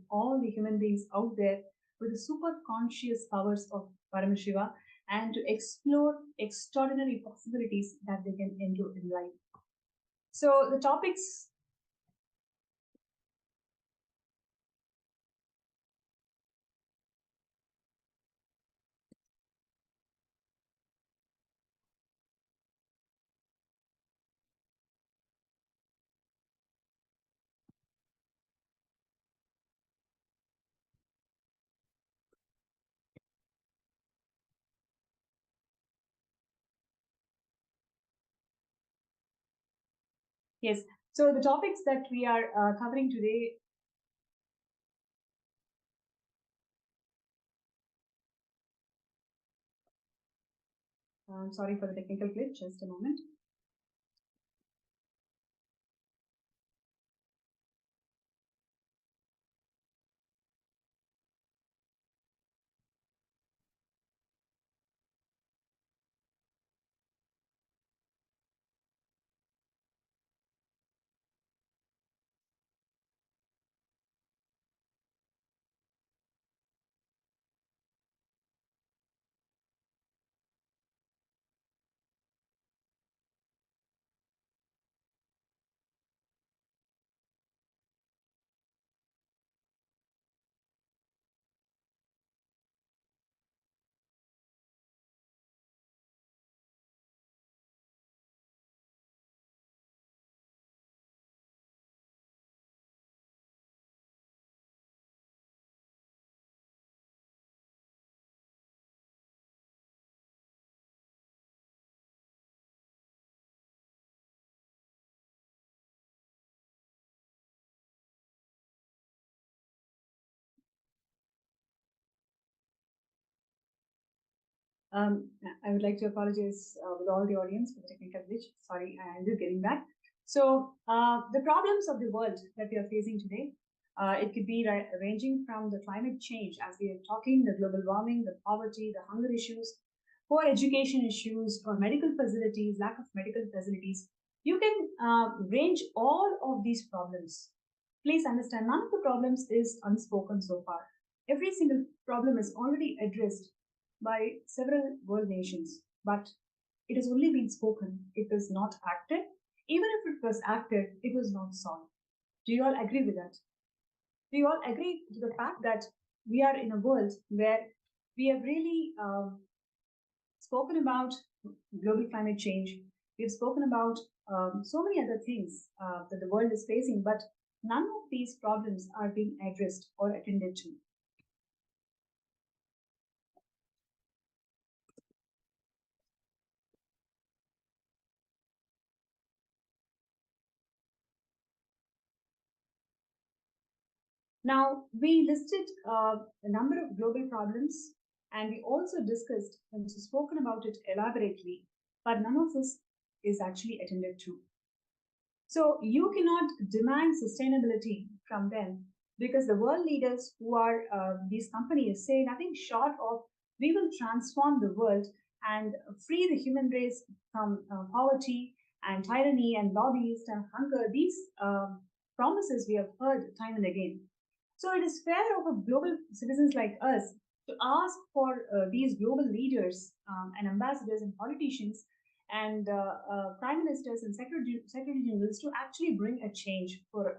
all the human beings out there with the super conscious powers of Paramashiva and to explore extraordinary possibilities that they can endure in life. So the topics. Yes. So the topics that we are covering today. Sorry for the technical glitch. Just a moment. Um, I would like to apologize with all the audience for the technical glitch. Sorry, I'm just getting back. So, the problems of the world that we are facing today, it could be ranging from the climate change, as we are talking, the global warming, the poverty, the hunger issues, poor education issues, or medical facilities, lack of medical facilities. You can range all of these problems. Please understand, none of the problems is unspoken so far. Every single problem is already addressed by several world nations, but it has only been spoken. It was not acted. Even if it was acted, it was not solved. Do you all agree with that? Do you all agree to the fact that we are in a world where we have really spoken about global climate change? We've spoken about so many other things that the world is facing, but none of these problems are being addressed or attended to. Now, we listed a number of global problems and we also discussed and spoken about it elaborately, but none of this is actually attended to. So, you cannot demand sustainability from them because the world leaders who are these companies say nothing short of we will transform the world and free the human race from poverty and tyranny and lobbyist and hunger. These promises we have heard time and again. So it is fair of a global citizens like us to ask for these global leaders and ambassadors and politicians and prime ministers and secretary generals to actually bring a change for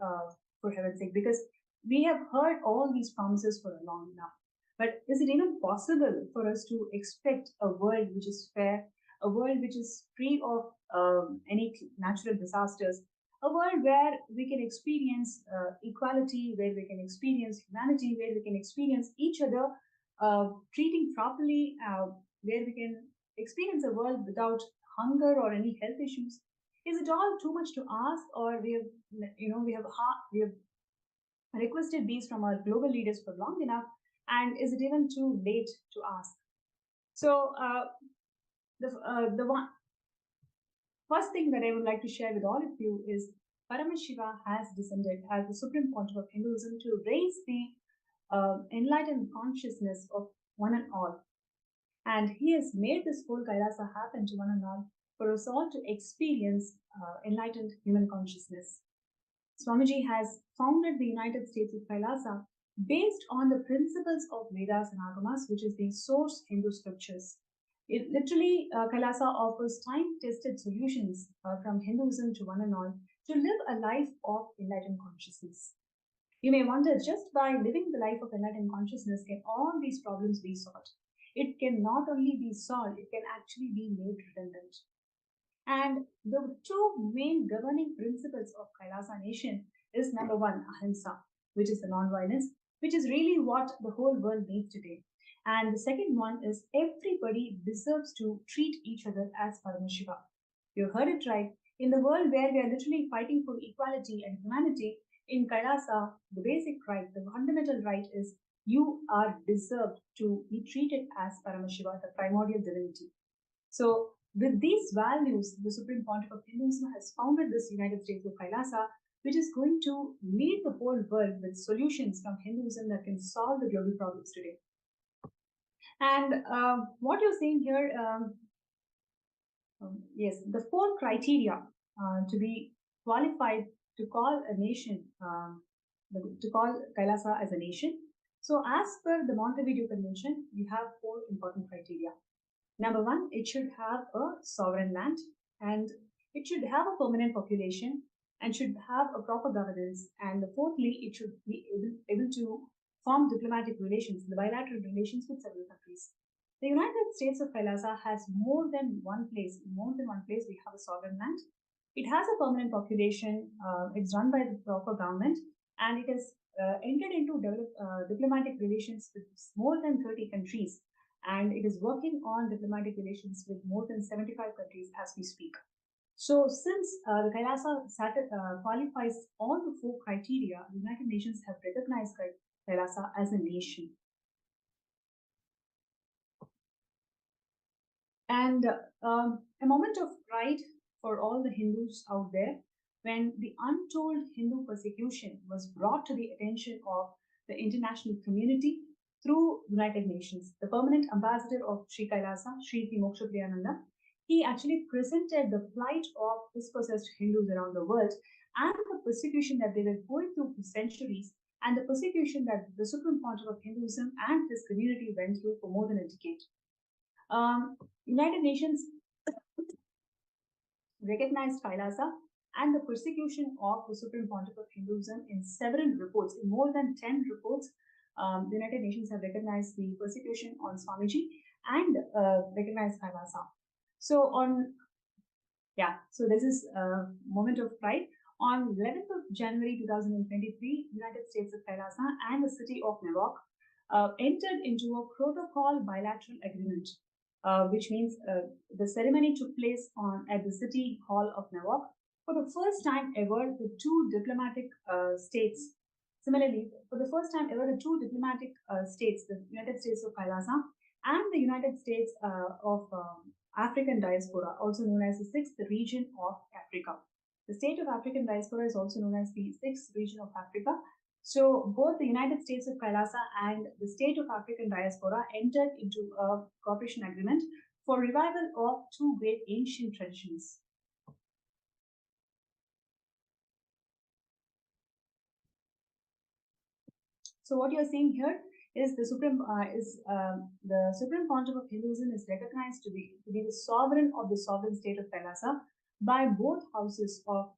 heaven's sake, because we have heard all these promises for a long enough. But is it even possible for us to expect a world which is fair, a world which is free of any natural disasters, a world where we can experience equality, where we can experience humanity, where we can experience each other treating properly, where we can experience a world without hunger or any health issues? Is it all too much to ask, or we have requested these from our global leaders for long enough, and is it even too late to ask? So the one first thing that I would like to share with all of you is Paramashiva has descended as the supreme pontiff of Hinduism to raise the enlightened consciousness of one and all. And he has made this whole Kailasa happen to one and all for us all to experience enlightened human consciousness. Swamiji has founded the United States of Kailasa based on the principles of Vedas and Agamas, which is the source Hindu scriptures. It literally, Kailasa offers time-tested solutions from Hinduism to one and all to live a life of enlightened consciousness. You may wonder, just by living the life of enlightened consciousness, can all these problems be solved? It can not only be solved, it can actually be made redundant. And the two main governing principles of Kailasa nation is number one, ahimsa, which is the non-violence, which is really what the whole world needs today. And the second one is everybody deserves to treat each other as Paramashivam. You heard it right. In the world where we are literally fighting for equality and humanity, in Kailasa, the basic right, the fundamental right is you are deserved to be treated as Paramashiva, the primordial divinity. So, with these values, the Supreme Pontiff of Hinduism has founded this United States of Kailasa, which is going to lead the whole world with solutions from Hinduism that can solve the global problems today. And what you're seeing here, yes, the four criteria to be qualified to call a nation, to call Kailasa as a nation. So, as per the Montevideo Convention, we have four important criteria. Number one, it should have a sovereign land, and it should have a permanent population, and should have a proper governance. And fourthly, it should be able to form diplomatic relations, the bilateral relations with several countries. The United States of Kailasa has more than one place. In more than one place, we have a sovereign land. It has a permanent population. It's run by the proper government, and it has entered into diplomatic relations with more than 30 countries, and it is working on diplomatic relations with more than 75 countries as we speak. So, since the Kailasa qualifies all the four criteria, the United Nations have recognized Kailasa as a nation. And a moment of pride for all the Hindus out there when the untold Hindu persecution was brought to the attention of the international community through United Nations. The permanent ambassador of Sri Kailasa, Sri Moksha Priyananda, he actually presented the plight of dispossessed Hindus around the world and the persecution that they were going through for centuries, and the persecution that the Supreme Pontiff of Hinduism and his community went through for more than a decade. United Nations recognized Kailasa and the persecution of the Supreme Pontiff of Hinduism in several reports, in more than 10 reports. The United Nations have recognized the persecution on Swamiji and recognized Kailasa. So so this is a moment of pride. On 11th of January 2023, United States of Kailasa and the city of Newark entered into a protocol bilateral agreement, which means the ceremony took place at the City Hall of Newark. For the first time ever, the two diplomatic states, similarly, for the first time ever, the two diplomatic states, the United States of Kailasa and the United States of African Diaspora, also known as the Sixth Region of Africa. The state of African Diaspora is also known as the Sixth Region of Africa. So both the United States of Kailasa and the state of African Diaspora entered into a cooperation agreement for revival of two great ancient traditions. So what you're seeing here is the Supreme Pontiff of Hinduism is recognized to be the sovereign of the sovereign state of Kailasa by both houses of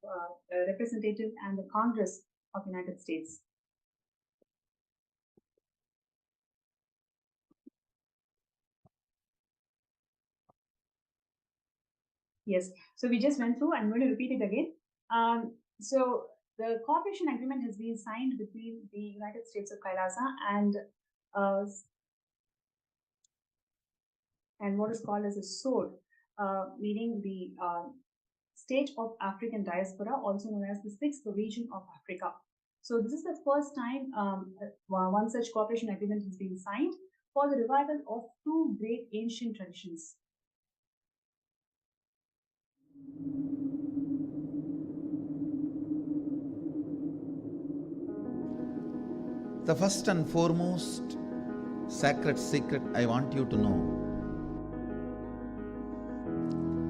representative and the Congress of United States. Yes, so we just went through. I'm going to repeat it again. So the cooperation agreement has been signed between the United States of Kailasa and what is called as a SOD, meaning the state of African Diaspora, also known as the Sixth Region of Africa. So this is the first time one such cooperation agreement has been signed for the revival of two great ancient traditions. The first and foremost sacred secret I want you to know: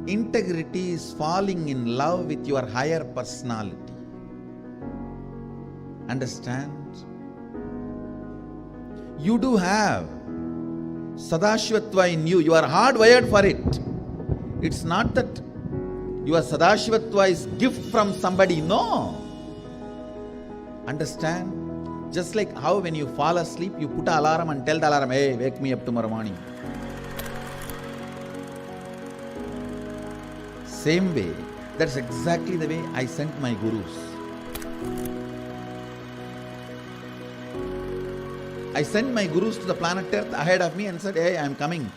integrity is falling in love with your higher personality. Understand? You do have Sadashivatva in you. You are hardwired for it. It's not that your Sadashivatva is gift from somebody. No. Understand? Just like how when you fall asleep, you put an alarm and tell the alarm, hey, wake me up tomorrow morning. Same way, that's exactly the way I sent my gurus. I sent my gurus to the planet Earth ahead of me and said, hey, I am coming.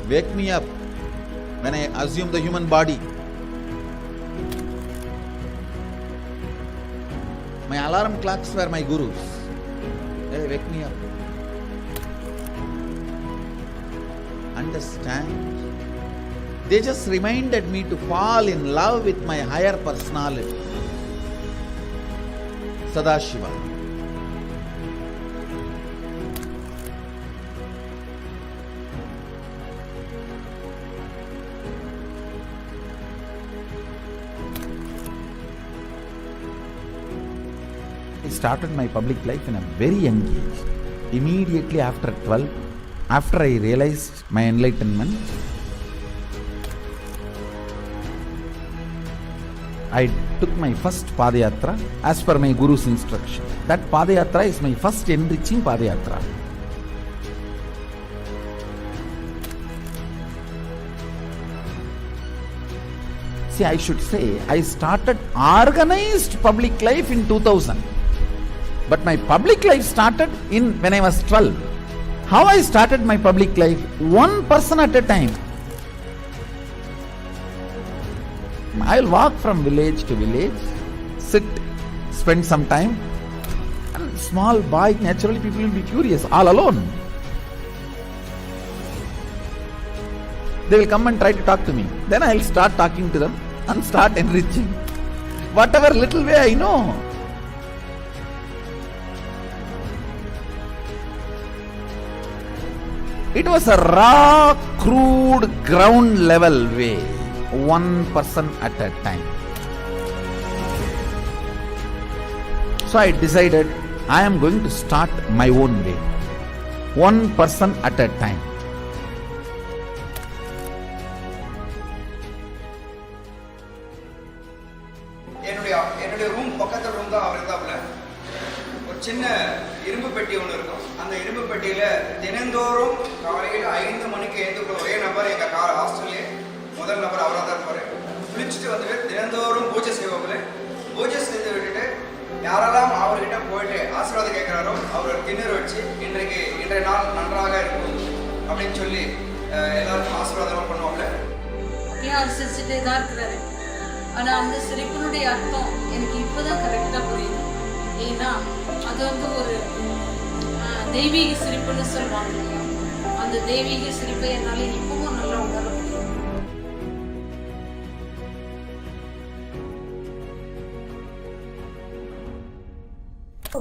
Wake me up when I assume the human body. My alarm clocks were my gurus. Hey, wake me up. Understand? They just reminded me to fall in love with my higher personality, Sadashiva. I started my public life in a very young age. Immediately after 12, after I realized my enlightenment, I took my first Padayatra as per my Guru's instruction. That Padayatra is my first enriching Padayatra. See, I should say, I started organized public life in 2000. But my public life started when I was 12. How I started my public life? One person at a time. I'll walk from village to village, sit, spend some time. And small boy, naturally people will be curious, all alone. They will come and try to talk to me. Then I'll start talking to them and start enriching. Whatever little way I know. It was a raw, crude, ground level way. One person at a time. So I decided I am going to start my own way. One person at a time. என்னுடைய room பக்கத்துல room தான் அவர் இருந்தாப்புல. ஒரு சின்ன இரும்பு பெட்டி ஒன்று இருக்கும். அந்த இரும்பு பெட்டியில தினந்தோறும் காலையில் 5 மணிக்கு எழுந்துக்கிற ஒரே நபர் எங்க ஹாஸ்டல்லே முதல் நபர் அவராக தான் இருப்பாரு. குளிச்சுட்டு வந்துட்டு தினந்தோறும் பூஜை செய்வாப்புல. பூஜை செய்து விட்டுட்டு யாரெல்லாம் அவர்கிட்ட போயிட்டு ஆசீர்வாதம் கேட்கிறாரோ அவர் திண்ணூறு வச்சு இன்றைய நாள் நன்றாக இருக்கும் அப்படின்னு சொல்லி எல்லாருக்கும் ஆசீர்வாதம் பண்ணுவாப்புல. அவர் சிரிச்சுட்டே தான் இருக்கிறாரு. ஆனால் அந்த சிரிப்பினுடைய அர்த்தம் எனக்கு இப்போதான் கரெக்டாக புரியுது. ஏன்னா அது ஒரு தெய்வீக சிரிப்புன்னு சொல்லுவாங்க. அந்த தெய்வீக சிரிப்பை என்னால் இப்பவும் நல்லா உணர முடியும்.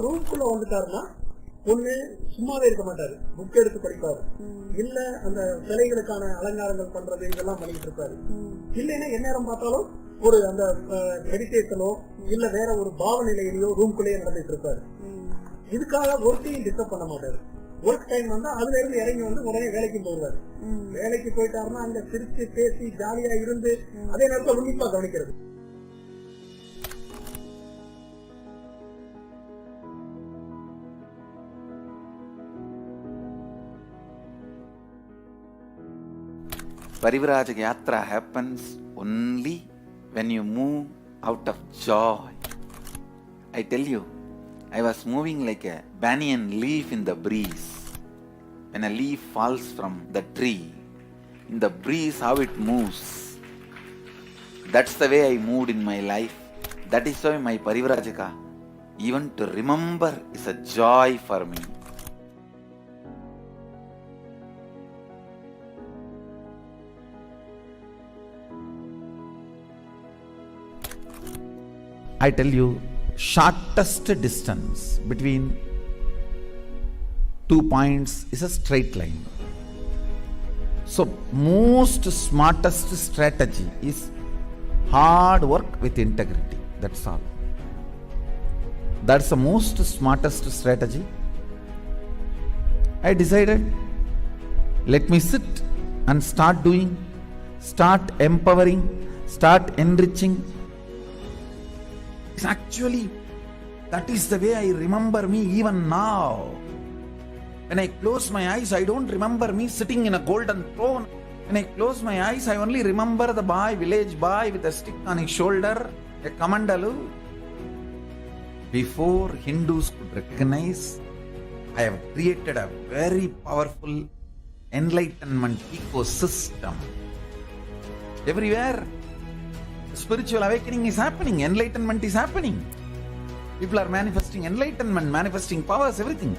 ரூம்குள்ள வந்துட்டாருன்னா ஒண்ணு சும்மாவே இருக்க மாட்டாரு, புக் எடுத்து படிப்பாரு, இல்ல அந்த சிலைகளுக்கான அலங்காரங்கள் பண்றது இதெல்லாம் பண்ணிட்டு இருப்பாரு. இல்லைன்னா எந்நேரம் பார்த்தாலும் ஒரு அந்த மெடிடேஷனோ இல்ல வேற ஒரு பாவ நிலையிலையோ ரூம்குள்ளேயே நடந்துட்டு இருப்பாரு. இதுக்காக ஒர்க்கையும் டிஸ்டர்ப் பண்ண மாட்டாரு. ஒர்க் டைம் வந்தா அதுல இருந்து இறங்கி வந்து உடனே வேலைக்கு போடுவாரு. வேலைக்கு போயிட்டாருன்னா அங்க சிரிச்சு பேசி ஜாலியா இருந்து அதே நேரத்தில் உன்னிப்பா கவனிக்கிறது. Parivrajaka Yatra happens only when you move out of joy. I tell you, I was moving like a banyan leaf in the breeze. When a leaf falls from the tree, in the breeze how it moves. That's the way I moved in my life. That is why my Parivrajaka, even to remember, is a joy for me. I tell you, shortest distance between 2 points is a straight line. So most smartest strategy is hard work with integrity. That's all. That's the most smartest strategy. I decided, let me sit and start doing, start empowering, start enriching. Actually, that is the way I remember me even now. When I close my eyes, I don't remember me sitting in a golden throne. When I close my eyes, I only remember the boy, village boy with a stick on his shoulder, a kamandalu. Before Hindus could recognize, I have created a very powerful enlightenment ecosystem. Everywhere, spiritual awakening is happening, enlightenment is happening. People are manifesting enlightenment, manifesting powers, everything.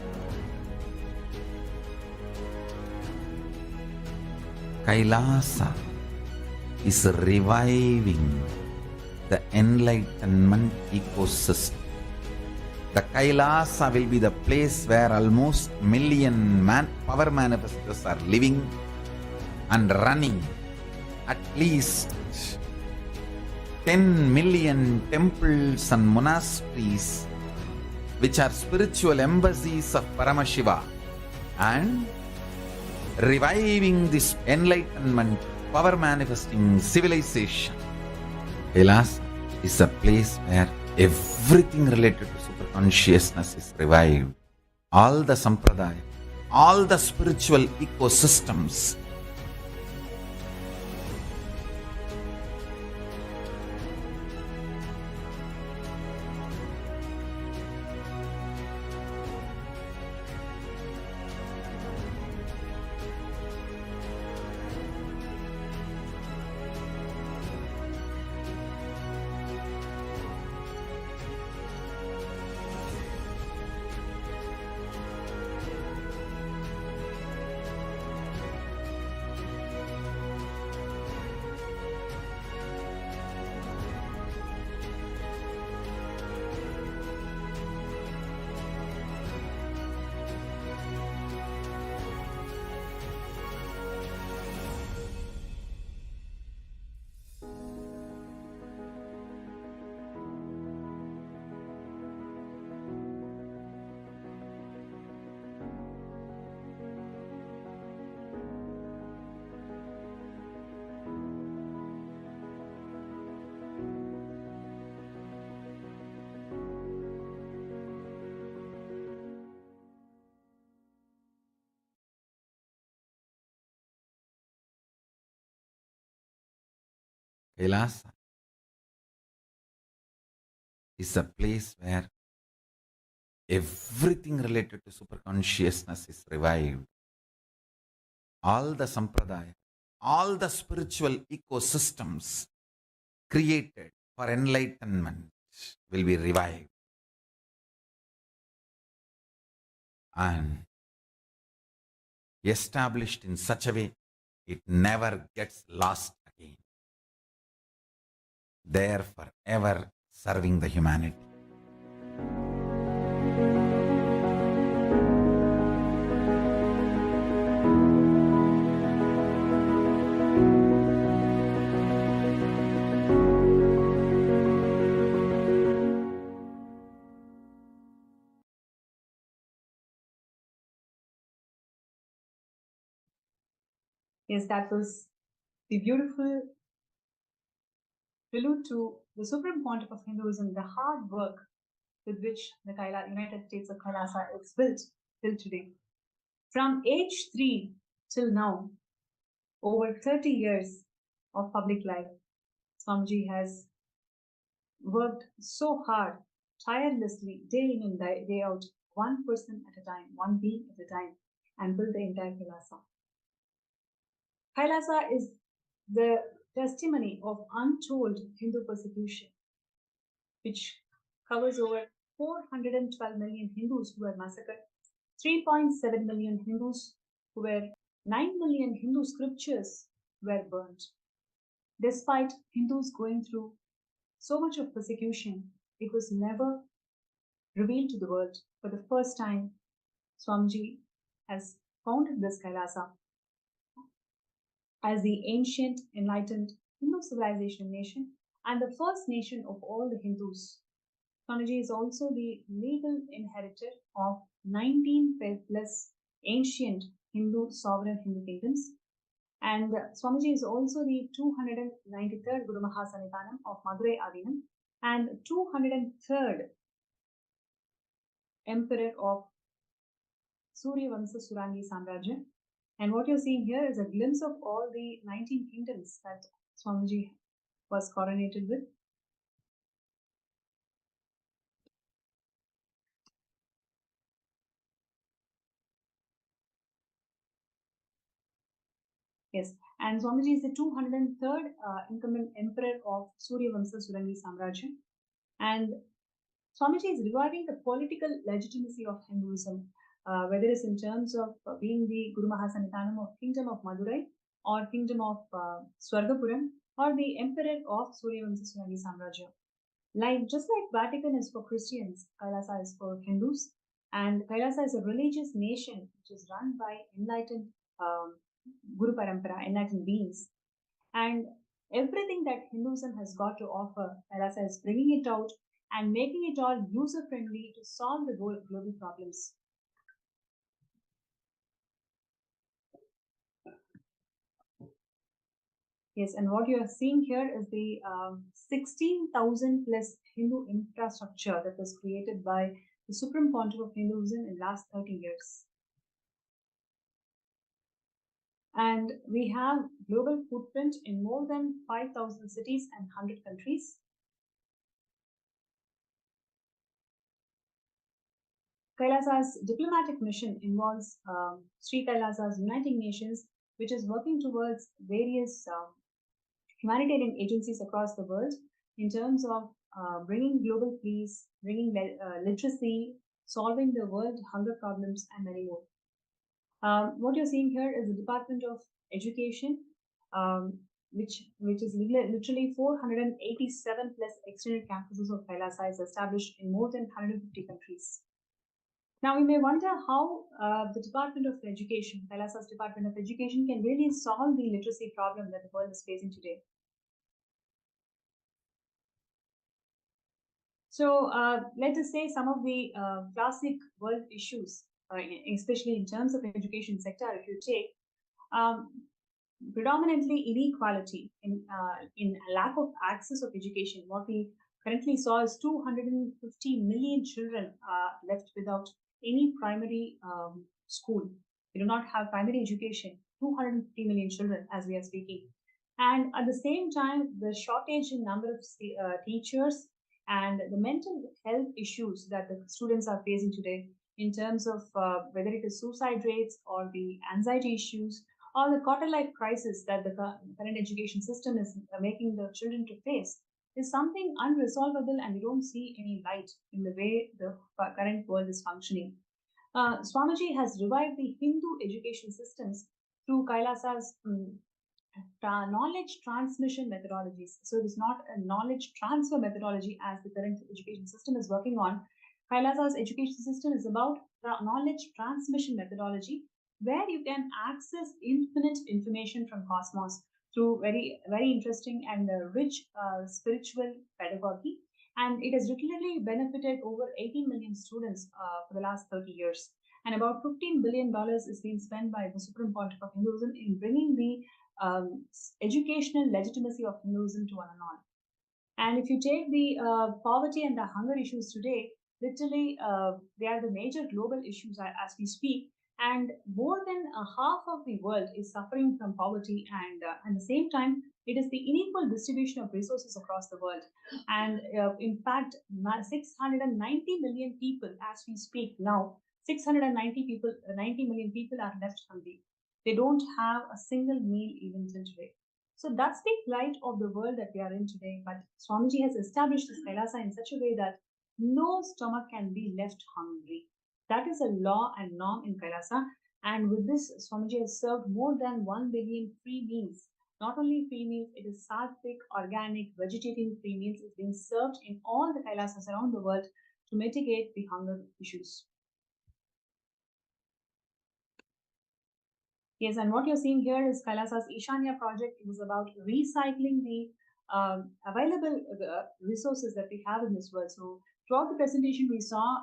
Kailasa is reviving the enlightenment ecosystem. The Kailasa will be the place where almost million power manifestors are living and running. At least 10 million temples and monasteries, which are spiritual embassies of Paramashivam, and reviving this enlightenment, power manifesting civilization. Kailasa is a place where everything related to super consciousness is revived. All the sampradaya, all the spiritual ecosystems. Kailasa is a place where everything related to super consciousness is revived. All the sampradaya, all the spiritual ecosystems created for enlightenment will be revived. And established in such a way, it never gets lost again. There forever serving the humanity. Yes, that was the beautiful prelude to the supreme pontiff of Hinduism, the hard work with which the United States of Kailasa is built till today. From age 3 till now, over 30 years of public life, Swamiji has worked so hard, tirelessly, day in and day out, one person at a time, one being at a time, and built the entire Kailasa. Kailasa is the testimony of untold Hindu persecution, which covers over 412 million Hindus who were massacred, 3.7 million Hindus who were 9 million Hindu scriptures were burnt. Despite Hindus going through so much of persecution, it was never revealed to the world. For the first time, Swamiji has founded this Kailasa as the ancient, enlightened Hindu civilization nation and the first nation of all the Hindus Swamiji is also the legal inheritor of 19 plus ancient Hindu sovereign Hindu kingdoms. And Swamiji is also the 293rd Guru Mahasanitanam of Madurai Adinam and 203rd Emperor of Surya Vamsa Surangi Samrajya. And what you're seeing here is a glimpse of all the 19 kingdoms that Swamiji was coronated with. Yes, and Swamiji is the 203rd incumbent emperor of Surya Vamsa Surangi Samrajya. And Swamiji is reviving the political legitimacy of Hinduism, whether it's in terms of being the Guru Mahasanitanam of Kingdom of Madurai or Kingdom of Swargapuram or the Emperor of Surya Vamsa Surangi Samrajya. Just like Vatican is for Christians, Kailasa is for Hindus, and Kailasa is a religious nation which is run by enlightened Guru Parampara, enlightened beings. And everything that Hinduism has got to offer, Kailasa is bringing it out and making it all user-friendly to solve the global problems. Yes, and what you are seeing here is the 16,000 plus Hindu infrastructure that was created by the Supreme Pontiff of Hinduism in the last 30 years. And we have global footprint in more than 5,000 cities and 100 countries. Kailasa's diplomatic mission involves Sri Kailasa's Uniting Nations, which is working towards various humanitarian agencies across the world in terms of bringing global peace, bringing literacy, solving the world hunger problems, and many more. What you're seeing here is the Department of Education, which is literally 487 plus extended campuses of Kailasa is established in more than 150 countries. Now, you may wonder how the Department of Education, Kailasa's Department of Education, can really solve the literacy problem that the world is facing today. So, let us say some of the classic world issues, especially in terms of education sector, if you take predominantly inequality in lack of access of education. What we currently saw is 250 million children left without any primary school. We do not have primary education. 250 million children as we are speaking. And at the same time, the shortage in number of teachers and the mental health issues that the students are facing today in terms of whether it is suicide rates or the anxiety issues or the quarter life crisis that the current education system is making the children to face is something unresolvable, and we don't see any light in the way the current world is functioning. Swamiji has revived the Hindu education systems through Kailasa's knowledge transmission methodologies. So it is not a knowledge transfer methodology as the current education system is working on. Kailasa's education system is about knowledge transmission methodology, where you can access infinite information from cosmos through very, very interesting and rich spiritual pedagogy. And it has literally benefited over 18 million students for the last 30 years. And about $15 billion is being spent by the Supreme Pontiff of Hinduism in bringing the educational legitimacy of Hinduism to one and all. And if you take the poverty and the hunger issues today, literally they are the major global issues as we speak. And more than half of the world is suffering from poverty, and at the same time, it is the unequal distribution of resources across the world. And in fact, 690 million people, as we speak now, 90 million people are left hungry. They don't have a single meal even till today. So that's the plight of the world that we are in today. But Swamiji has established this Kailasa in such a way that no stomach can be left hungry. That is a law and norm in Kailasa. And with this, Swamiji has served more than 1 billion free meals. Not only free meals, it is sattvic, organic, vegetarian free meals is being served in all the Kailasas around the world to mitigate the hunger issues. Yes, and what you're seeing here is Kailasa's Ishanya project. It is about recycling the available resources that we have in this world. So throughout the presentation, we saw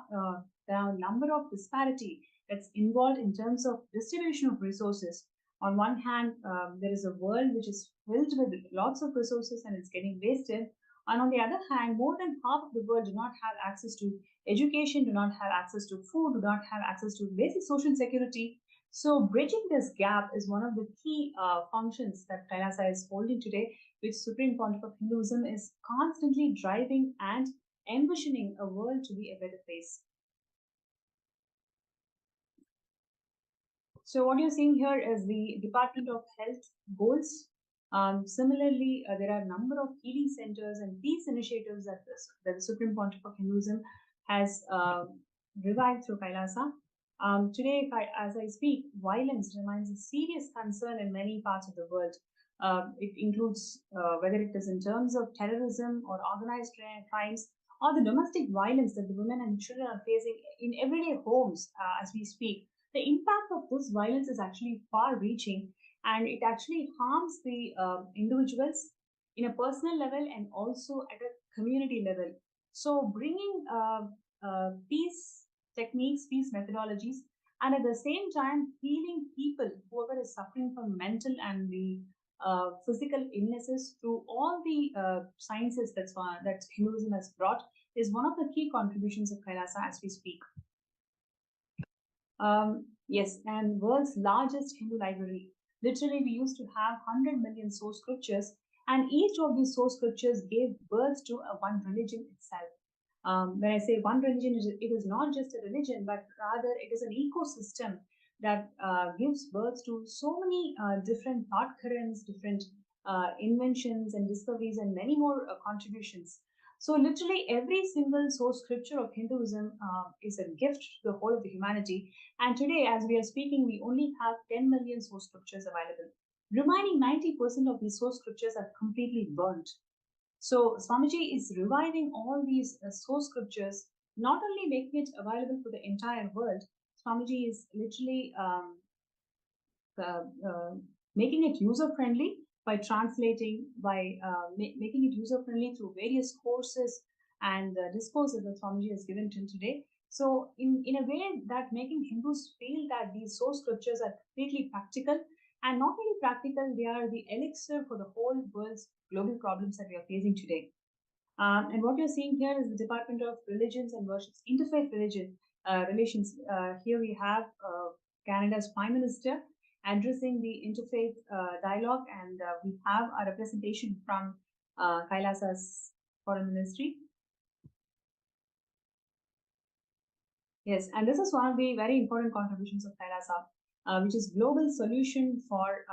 the number of disparity that's involved in terms of distribution of resources. On one hand, there is a world which is filled with lots of resources and it's getting wasted. And on the other hand, more than half of the world do not have access to education, do not have access to food, do not have access to basic social security. So bridging this gap is one of the key functions that Kailasa is holding today, which Supreme Pontiff of Hinduism is constantly driving and envisioning a world to be a better place. So what you're seeing here is the Department of Health goals. Similarly, there are a number of healing centers and peace initiatives that the Supreme Pontiff of Hinduism has revived through Kailasa. Today, as I speak, violence remains a serious concern in many parts of the world. It includes whether it is in terms of terrorism or organized crimes or the domestic violence that the women and children are facing in everyday homes as we speak. The impact of this violence is actually far reaching, and it actually harms the individuals in a personal level and also at a community level. So bringing peace techniques, peace methodologies, and at the same time healing people, whoever is suffering from mental and the physical illnesses through all the sciences that Hinduism has brought is one of the key contributions of Kailasa as we speak. Yes, and world's largest Hindu library. Literally, we used to have 100 million source scriptures, and each of these source scriptures gave birth to one religion itself. When I say one religion, it is not just a religion, but rather it is an ecosystem that gives birth to so many different thought currents, different inventions and discoveries, and many more contributions. So, literally, every single source scripture of Hinduism is a gift to the whole of the humanity. And today, as we are speaking, we only have 10 million source scriptures available. Remaining 90% of these source scriptures are completely burnt. So Swamiji is reviving all these source scriptures, not only making it available for the entire world. Swamiji is literally making it user friendly by translating, by making it user friendly through various courses and discourses that Swamiji has given till today. So in a way that making Hindus feel that these source scriptures are completely practical, and not only practical, they are the elixir for the whole world's global problems that we are facing today. And what you're seeing here is the Department of Religions and Worships, Interfaith Relations. Here we have Canada's Prime Minister addressing the interfaith dialogue, and we have a representation from Kailasa's Foreign Ministry. Yes, and this is one of the very important contributions of Kailasa, which is global solution for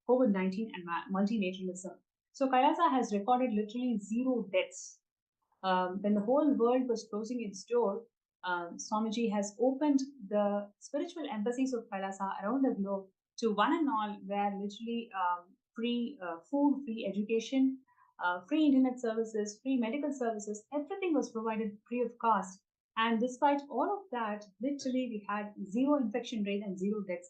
COVID-19 and multilateralism. So Kailasa has recorded literally 0 deaths. When the whole world was closing its door, Swamiji has opened the spiritual embassies of Kailasa around the globe to one and all, where literally free food, free education, free internet services, free medical services, everything was provided free of cost. And despite all of that, literally we had 0 infection rate and 0 deaths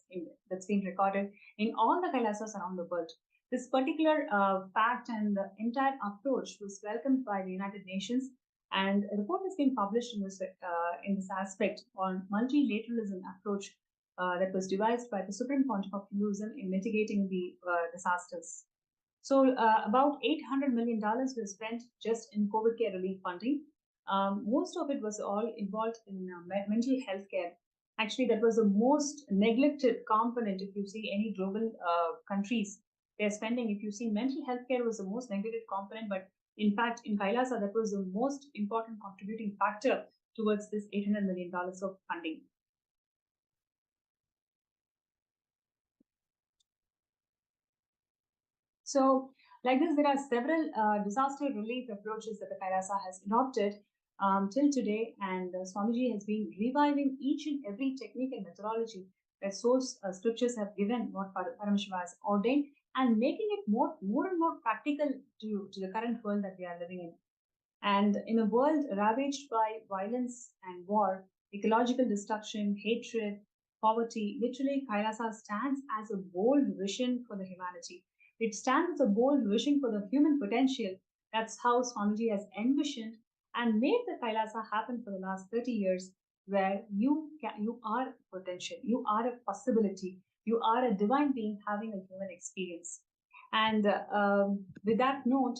that's been recorded in all the Kailasas around the world. This particular fact and the entire approach was welcomed by the United Nations, and a report has been published in this aspect on multilateralism approach that was devised by the Supreme Pontiff of Hinduism in mitigating the disasters. So about $800 million was spent just in COVID care relief funding. Most of it was all involved in mental health care. Actually, that was the most neglected component. If you see any global countries, they're spending, if you see, mental health care was the most neglected component, but in fact, in Kailasa, that was the most important contributing factor towards this $800 million of funding. So, like this, there are several disaster relief approaches that the Kailasa has adopted till today, and Swamiji has been reviving each and every technique and methodology that source scriptures have given, what Paramashivam has ordained, and making it more and more practical to the current world that we are living in. And in a world ravaged by violence and war, ecological destruction, hatred, poverty, literally Kailasa stands as a bold vision for the humanity. It stands as a bold vision for the human potential. That's how Swamiji has envisioned, and made the Kailasa happen for the last 30 years, where you are potential, you are a possibility, you are a divine being having a human experience. And with that note,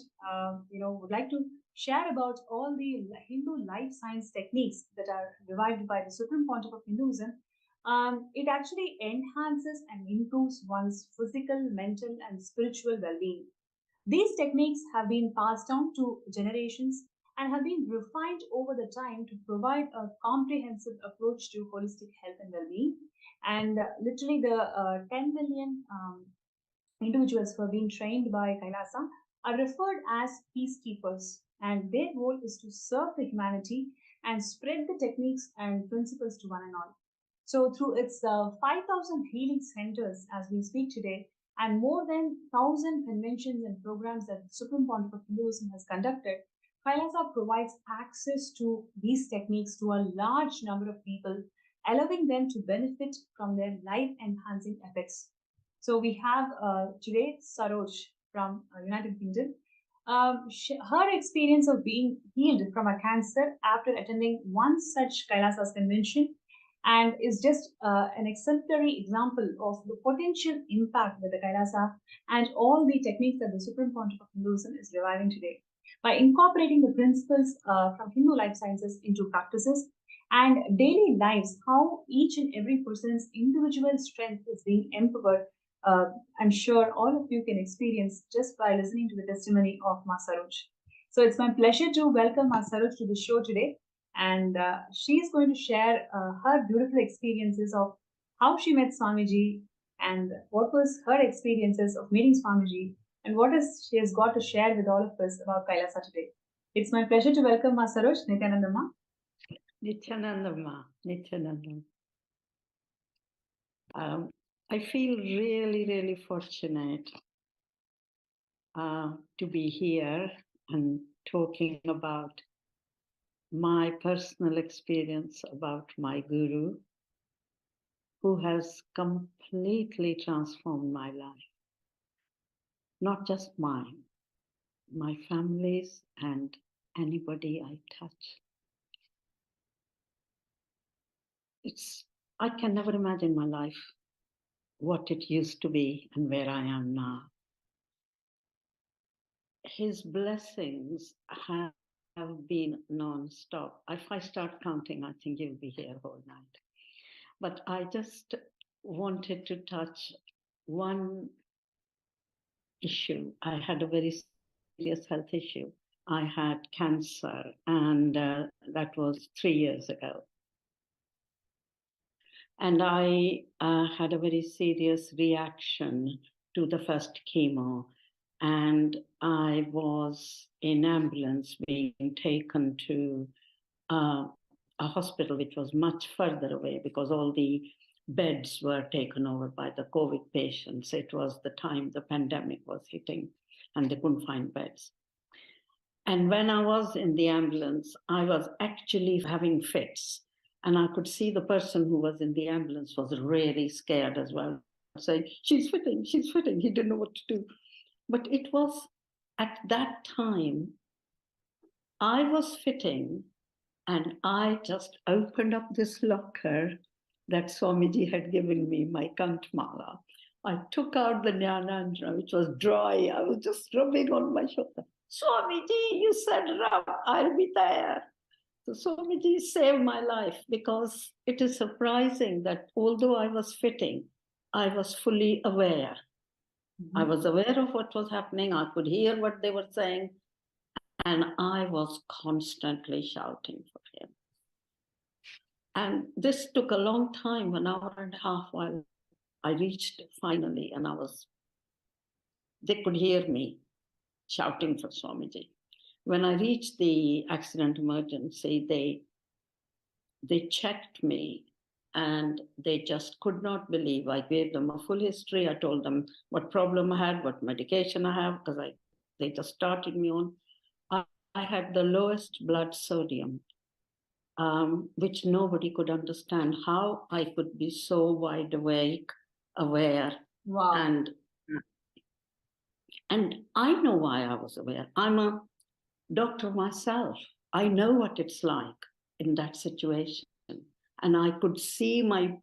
would like to share about all the Hindu life science techniques that are revived by the Supreme Pontiff of Hinduism. It actually enhances and improves one's physical, mental, and spiritual well being. These techniques have been passed down to generations and have been refined over the time to provide a comprehensive approach to holistic health and well being. And literally, the 10 million individuals who are being trained by Kailasa are referred as peacekeepers, and their role is to serve the humanity and spread the techniques and principles to one and all. So, through its 5,000 healing centers as we speak today, and more than 1,000 conventions and programs that the Supreme Pontiff of Hinduism has conducted, Kailasa provides access to these techniques to a large number of people, allowing them to benefit from their life enhancing effects. So we have today Saroj from United Kingdom. Her experience of being healed from a cancer after attending one such Kailasa's convention and is just an exemplary example of the potential impact that the Kailasa and all the techniques that the Supreme Pontiff of Hinduism is reviving today. By incorporating the principles from Hindu life sciences into practices and daily lives, how each and every person's individual strength is being empowered, I'm sure all of you can experience just by listening to the testimony of Ma Saroj. So it's my pleasure to welcome Ma Saroj to the show today. And she is going to share her beautiful experiences of how she met Swamiji and what was her experiences of meeting Swamiji and what is she has got to share with all of us about Kailasa today. It's my pleasure to welcome Ma Saroj, Nithyananda Ma. Nithyananda Ma, Nithyananda. I feel really, really fortunate to be here and talking about my personal experience about my guru, who has completely transformed my life. Not just mine, my family's and anybody I touch. I can never imagine my life, what it used to be and where I am now. His blessings have been non-stop. If I start counting, I think you'll be here all night. But I just wanted to touch one issue. I had a very serious health issue. I had cancer, and that was 3 years ago. And I had a very serious reaction to the first chemo. And I was in ambulance being taken to a hospital which was much further away because all the beds were taken over by the COVID patients. It was the time the pandemic was hitting and they couldn't find beds. And when I was in the ambulance, I was actually having fits. And I could see the person who was in the ambulance was really scared as well, saying, she's fitting. He didn't know what to do. But it was at that time, I was fitting and I just opened up this locker that Swamiji had given me, my Kantmala. I took out the Nithyananda, which was dry. I was just rubbing on my shoulder. Swamiji, you said rub, I'll be there. So Swamiji saved my life because it is surprising that although I was fitting, I was fully aware. I was aware of what was happening. I could hear what they were saying. And I was constantly shouting for him. And this took a long time, an hour and a half, while I reached finally, and they could hear me shouting for Swamiji. When I reached the accident emergency, they checked me and they just could not believe. I gave them a full history. I told them what problem I had, what medication I have, because they just started me on. I had the lowest blood sodium, which nobody could understand how I could be so wide awake, aware. Wow. And I know why I was aware. I'm a doctor myself. I know what it's like in that situation. And I could see my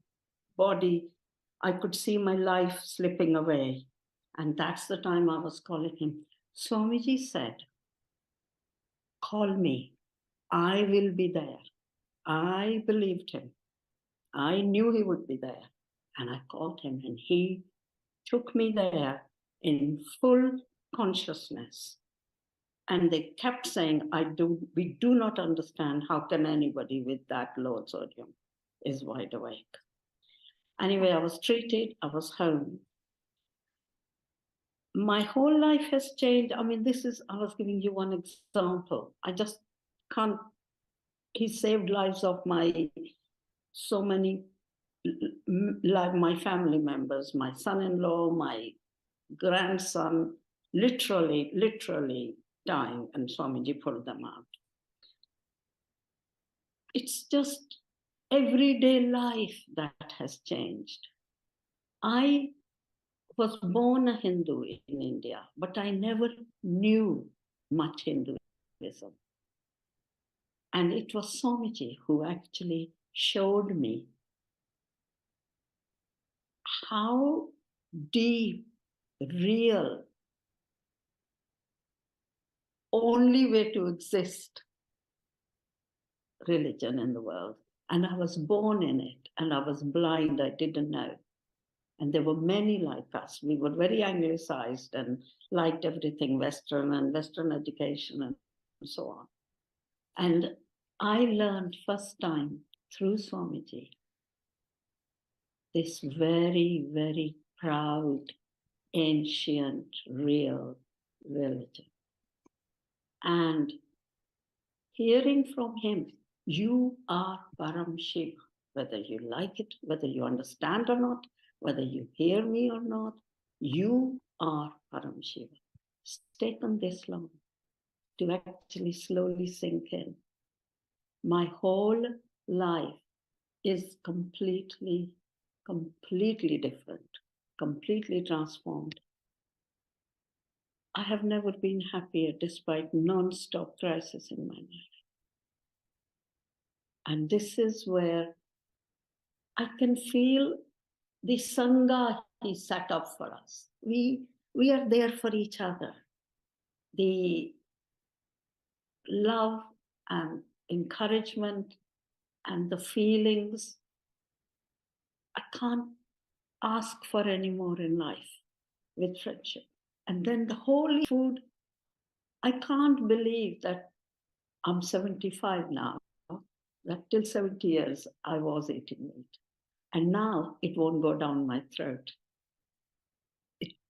body, I could see my life slipping away. And that's the time I was calling him. Swamiji said, call me. I will be there. I believed him. I knew he would be there. And I called him, and he took me there in full consciousness. And they kept saying, we do not understand how can anybody with that low sodium is wide awake. Anyway, I was treated, I was home. My whole life has changed. I mean, I was giving you one example. I just can't, he saved lives of so many, like my family members, my son-in-law, my grandson, literally dying, and Swamiji pulled them out. It's just everyday life that has changed. I was born a Hindu in India, but I never knew much Hinduism. And it was Swamiji who actually showed me how deep, real, only way to exist religion in the world. And I was born in it, and I was blind, I didn't know. And there were many like us. We were very anglicized and liked everything Western and Western education and so on. And I learned first time through Swamiji this very, very proud, ancient, real religion. And hearing from him, you are Paramashivam, whether you like it, whether you understand or not, whether you hear me or not, you are Paramashivam. It's taken this long to actually slowly sink in. My whole life is completely different, completely transformed. I have never been happier despite non-stop crisis in my life. And this is where I can feel the Sangha he set up for us. We are there for each other. The love and encouragement and the feelings, I can't ask for any more in life with friendship. And then the holy food, I can't believe that I'm 75 now, that till 70 years I was eating meat. And now it won't go down my throat.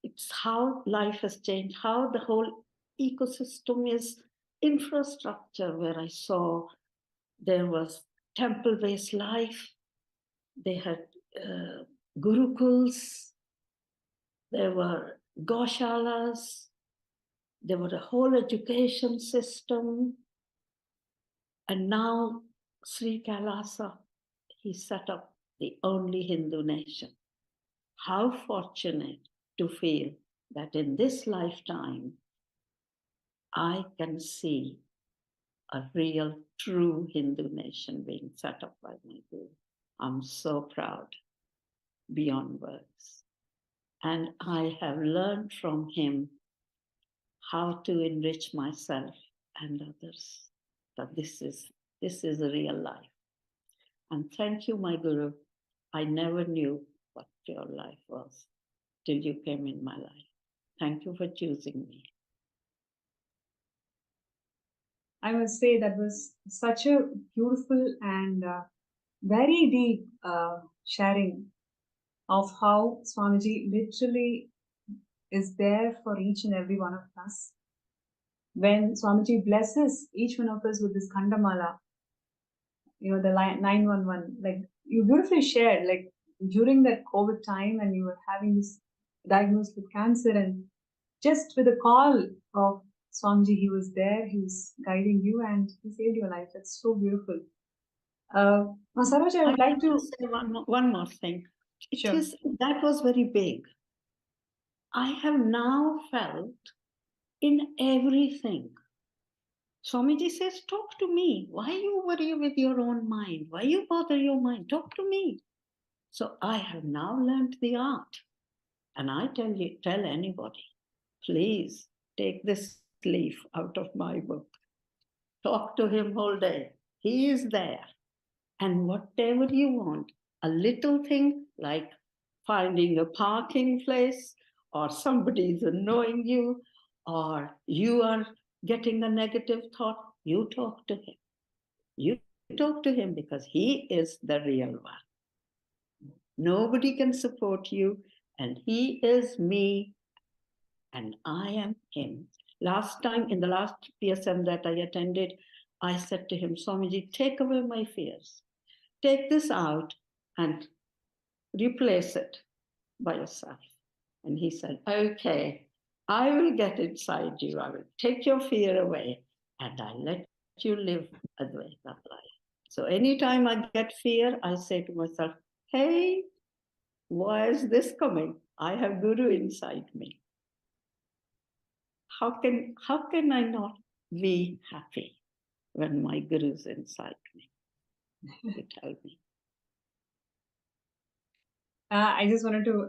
It's how life has changed, how the whole ecosystem is infrastructure, where I saw there was temple-based life, they had gurukuls, there were goshalas, there was a whole education system. And now Sri KAILASA, he set up the only Hindu nation. How fortunate to feel that in this lifetime, I can see a real, true Hindu nation being set up by my Guru. I'm so proud, beyond words. And I have learned from him how to enrich myself and others. That this is a real life. And thank you, my Guru. I never knew what your life was till you came in my life. Thank you for choosing me. I must say that was such a beautiful and very deep sharing of how Swamiji literally is there for each and every one of us. When Swamiji blesses each one of us with this Khandamala, the 911, like you beautifully shared, like during that COVID time and you were having this diagnosed with cancer, and just with a call of Swamiji, he was there, he was guiding you and he saved your life. That's so beautiful. Saroj, I would like to say one more thing. Sure. That was very big. I have now felt in everything Swamiji says, talk to me. Why you worry with your own mind? Why you bother your mind? Talk to me. So I have now learned the art. And I tell anybody, please take this leaf out of my book. Talk to him all day. He is there. And whatever you want, a little thing like finding a parking place, or somebody is annoying you, or you are getting a negative thought, you talk to him. You talk to him because he is the real one. Nobody can support you, and he is me, and I am him. Last time, in the last PSM that I attended, I said to him, Swamiji, take away my fears. Take this out and replace it by yourself. And he said, okay, I will get inside you. I will take your fear away and I let you live Advaita life. So anytime I get fear, I say to myself, hey, why is this coming? I have Guru inside me. How can I not be happy when my Guru is inside me? You tell me. I just wanted to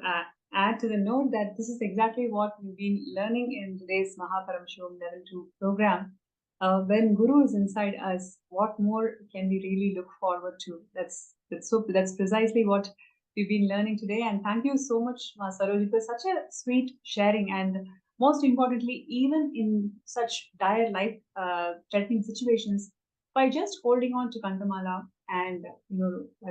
add to the note that this is exactly what we've been learning in today's Paramashivam Level 2 program. When Guru is inside us, what more can we really look forward to? That's precisely what we've been learning today. And thank you so much, Ma Saroj, for such a sweet sharing. And most importantly, even in such dire life-threatening situations, by just holding on to Kantamala and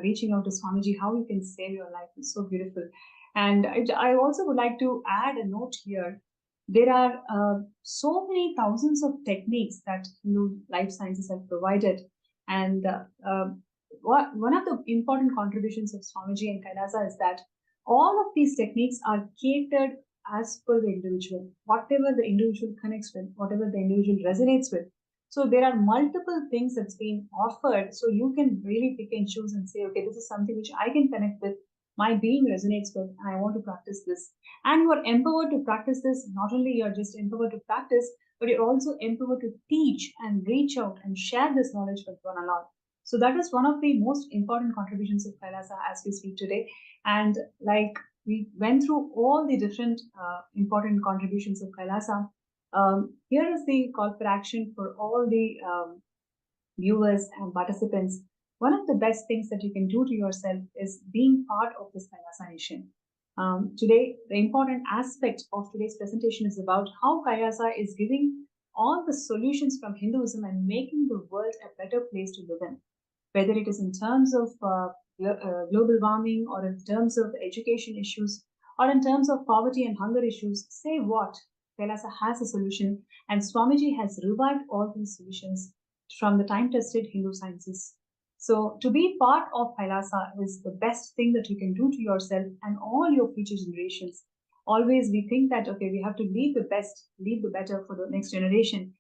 reaching out to Swamiji, how you can save your life is so beautiful. And I also would like to add a note here. There are so many thousands of techniques that life sciences have provided, and one of the important contributions of Swamiji and Kailasa is that all of these techniques are catered as per the individual, whatever the individual connects with, whatever the individual resonates with. So there are multiple things that's being offered. So you can really pick and choose and say, okay, this is something which I can connect with, my being resonates with, and I want to practice this. And you are empowered to practice this. Not only you're just empowered to practice, but you're also empowered to teach and reach out and share this knowledge with one another. So that is one of the most important contributions of Kailasa as we speak today. And like we went through all the different important contributions of Kailasa, here is the call for action for all the viewers and participants. One of the best things that you can do to yourself is being part of this Kailasa nation. Today, the important aspect of today's presentation is about how Kailasa is giving all the solutions from Hinduism and making the world a better place to live in. Whether it is in terms of global warming, or in terms of education issues, or in terms of poverty and hunger issues, say what, Kailasa has a solution, and Swamiji has revived all these solutions from the time-tested Hindu sciences. So to be part of Kailasa is the best thing that you can do to yourself and all your future generations. Always we think that, okay, we have to leave the best, leave the better for the next generation.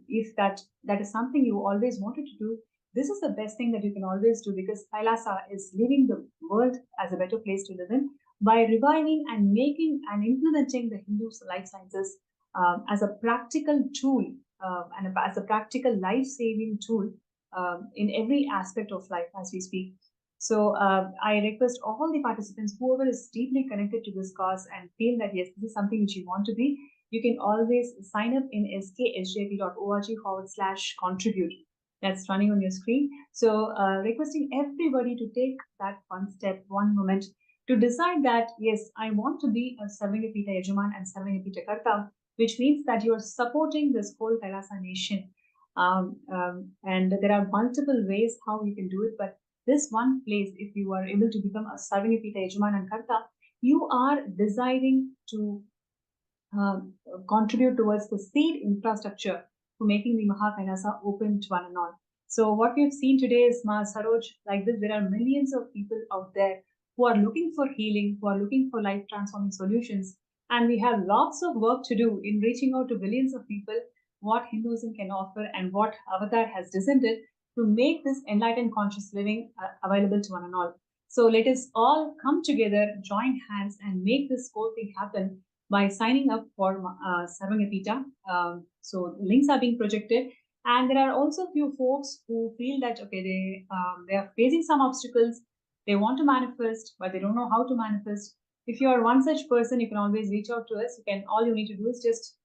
If that is something you always wanted to do, this is the best thing that you can always do, because Kailasa is leaving the world as a better place to live in by reviving and making and implementing the Hindu life sciences as a practical tool and as a practical life-saving tool in every aspect of life as we speak. So I request all the participants, whoever is deeply connected to this cause and feel that yes, this is something which you want to be, you can always sign up in sksjp.org/contribute. That's running on your screen. So requesting everybody to take that one step, one moment, to decide that, yes, I want to be a Sarvangapita Yajaman and Sarvangapita Karta, which means that you are supporting this whole Kailasa nation. And there are multiple ways how you can do it, but this one place, if you are able to become a Sarvangapita Yajaman and Karta, you are deciding to contribute towards the seed infrastructure for making the Kailasa open to one and all. So what we've seen today is, Ma Saroj, like this, there are millions of people out there who are looking for healing, who are looking for life-transforming solutions. And we have lots of work to do in reaching out to billions of people what Hinduism can offer and what Avatar has descended to make this enlightened conscious living available to one and all. So let us all come together, join hands, and make this whole thing happen by signing up for Sarvangapita. So links are being projected. And there are also few folks who feel that, okay, they are facing some obstacles. They want to manifest, but they don't know how to manifest. If you are one such person, you can always reach out to us. All you need to do is just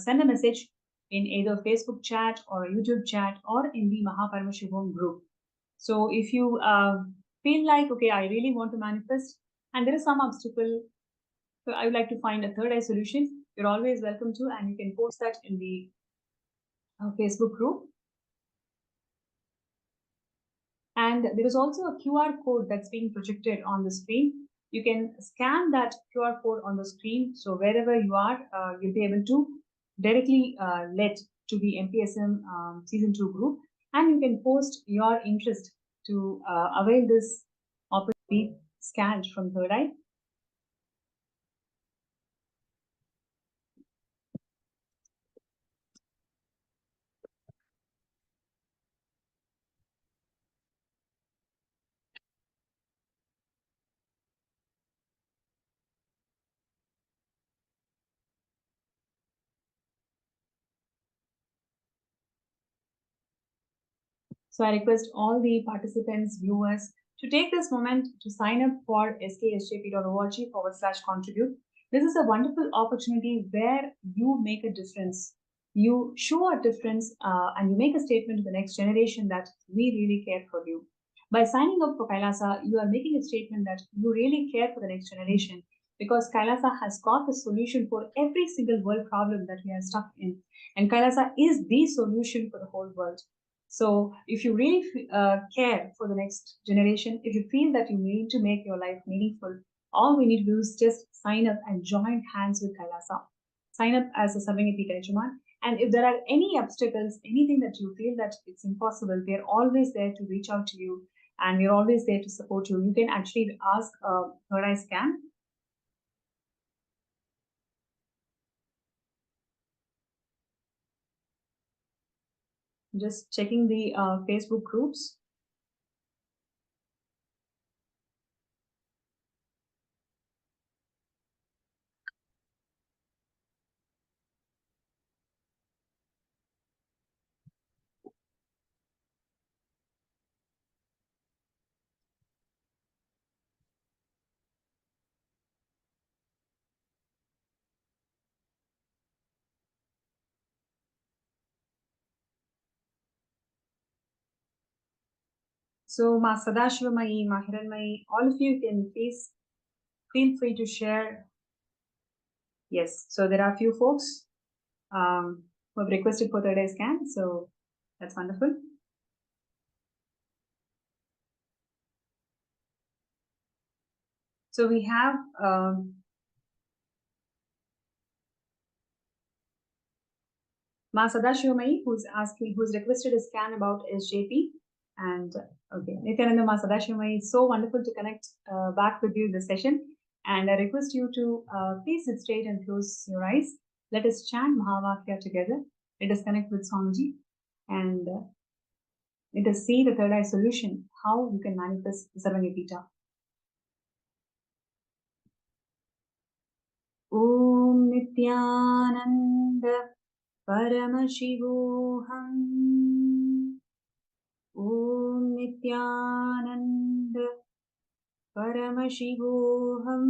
send a message in either Facebook chat or a YouTube chat or in the Paramashivam group. So if you feel like, okay, I really want to manifest and there is some obstacle, so I would like to find a third eye solution, you're always welcome to, and you can post that in the Facebook group. And there is also a QR code that's being projected on the screen. You can scan that QR code on the screen. So wherever you are, you'll be able to directly led to the MPSM Season 2 group. And you can post your interest to avail this opportunity scanned from Third Eye. So I request all the participants, viewers, to take this moment to sign up for sksjp.org/contribute. This is a wonderful opportunity where you make a difference. You show a difference and you make a statement to the next generation that we really care for you. By signing up for Kailasa, you are making a statement that you really care for the next generation, because Kailasa has got the solution for every single world problem that we are stuck in. And Kailasa is the solution for the whole world. So if you really care for the next generation, if you feel that you need to make your life meaningful, all we need to do is just sign up and join hands with Kailasa. Sign up as a Sarvangapita Yajaman. And if there are any obstacles, anything that you feel that it's impossible, we are always there to reach out to you, and we're always there to support you. You can actually ask Third Eye Scan. Just checking the Facebook groups. So, Ma Sadashivamai, Ma Hiranmai, all of you can please feel free to share. Yes, so there are a few folks who have requested for Third Eye Scan, so that's wonderful. So we have Ma Sadashivamai, who's requested a scan about SJP. And okay, Nithyananda, Ma Sadashivamai, it's so wonderful to connect back with you in this session. And I request you to please sit straight and close your eyes. Let us chant Mahavakya together. Let us connect with Swamiji. And let us see the third eye solution, how you can manifest the Sarvangapita. Om Nithyananda Paramashivam. Om Nithyananda Paramashivam.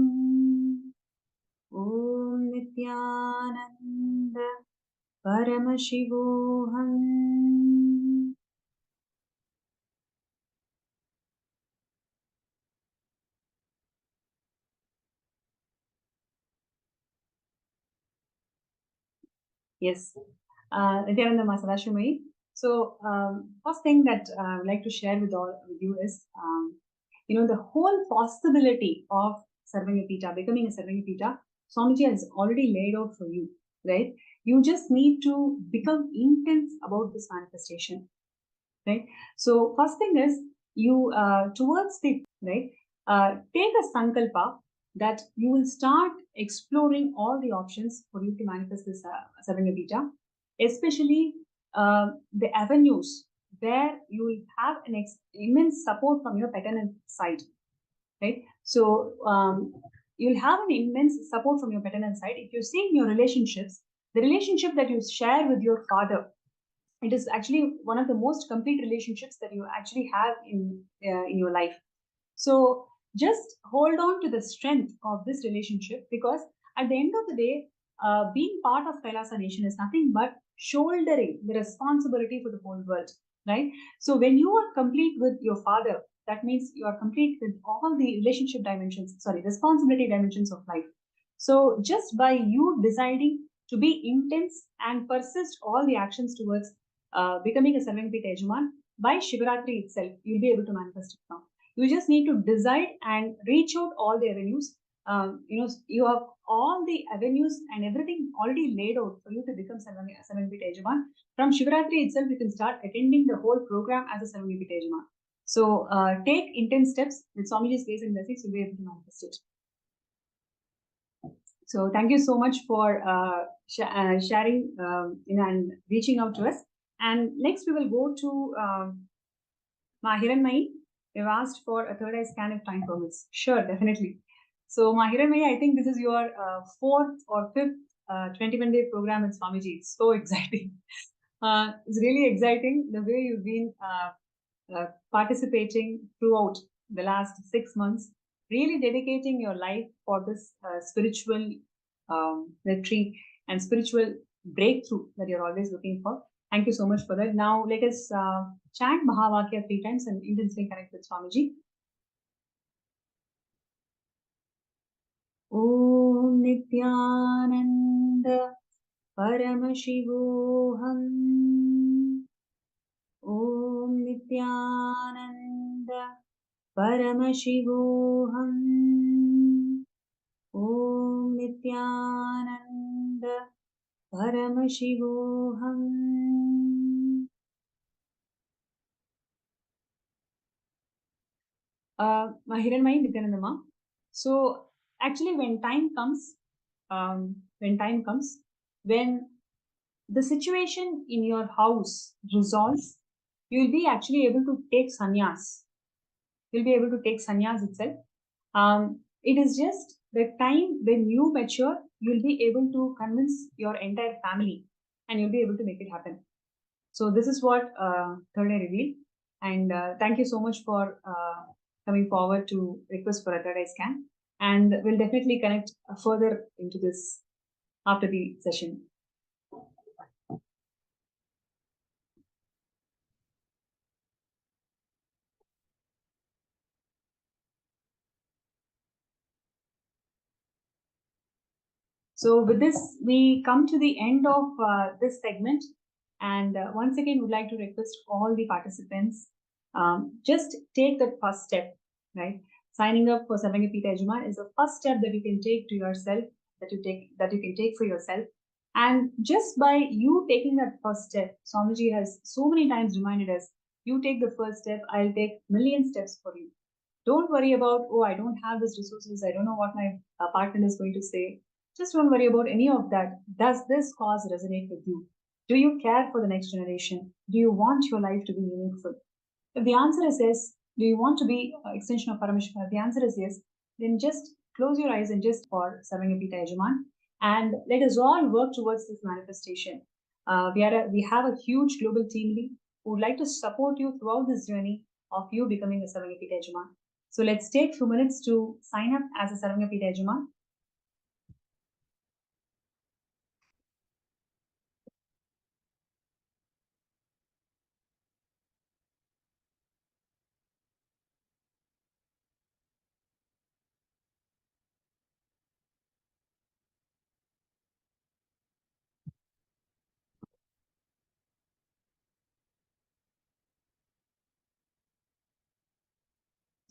Om Nithyananda Paramashivam. Yes, Nithyananda Masadashumai. So, first thing that I would like to share with you is, the whole possibility of Sarvangapita, becoming a Sarvangapita, Swamiji has already laid out for you, right? You just need to become intense about this manifestation, right? So, first thing is, you towards the, right, take a sankalpa that you will start exploring all the options for you to manifest this Sarvangapita, especially the avenues where you will have an immense support from your paternal side, right? So you'll have an immense support from your paternal side. If you see in your relationships, the relationship that you share with your father, It is actually one of the most complete relationships that you actually have in your life. So just hold on to the strength of this relationship, because at the end of the day, being part of Kailasa Nation is nothing but shouldering the responsibility for the whole world, right? So when you are complete with your father, that means you are complete with all the relationship dimensions, sorry, responsibility dimensions of life. So just by you deciding to be intense and persist all the actions towards becoming a Sarvangapeeth Yajaman, by Shivaratri itself, you'll be able to manifest it now. You just need to decide and reach out all the avenues. You have all the avenues and everything already laid out for you to become Sarvangapeeth Yajaman. From Shivaratri itself, you can start attending the whole program as a Sarvangapeeth Yajaman. So take intense steps with Swamiji's grace and blessings, you'll be able to manifest it. So thank you so much for sharing and reaching out to us. And next we will go to Mahiranmai. We've asked for a third eye scan if time permits. Sure, definitely. So Mahiranmai, I think this is your fourth or fifth 21-day program in Swamiji. It's so exciting. It's really exciting the way you've been participating throughout the last 6 months, really dedicating your life for this spiritual retreat and spiritual breakthrough that you're always looking for. Thank you so much for that. Now let us chant Mahavakya 3 times and intensely connect with Swamiji. Om Nithyananda Paramashivam. Om Nithyananda Paramashivoham. Om Nithyananda Paramashivoham. Mahiranmai Nithyanandama. So actually when time comes, when the situation in your house resolves, you'll be actually able to take sannyas. You'll be able to take sannyas itself. It is just the time when you mature, you'll be able to convince your entire family and you'll be able to make it happen. So this is what Third Eye revealed. And thank you so much for coming forward to request for a third eye scan. And we'll definitely connect further into this after the session. So with this, we come to the end of this segment. And once again, would like to request all the participants, just take that first step, right? Signing up for Sarvangapeeth Yajaman is the first step that you can take to yourself, that you can take for yourself. And just by you taking that first step, Swamiji has so many times reminded us, you take the first step, I'll take million steps for you. Don't worry about, oh, I don't have these resources, I don't know what my partner is going to say. Just don't worry about any of that. Does this cause resonate with you? Do you care for the next generation? Do you want your life to be meaningful? If the answer is yes, do you want to be an extension of Paramashivam? If the answer is yes, then just close your eyes and just for Sarvangapeeth Yajaman, and let us all work towards this manifestation. We have a huge global team lead who would like to support you throughout this journey of you becoming a Sarvangapeeth Yajaman. So let's take 2 minutes to sign up as a Sarvangapeeth Yajaman.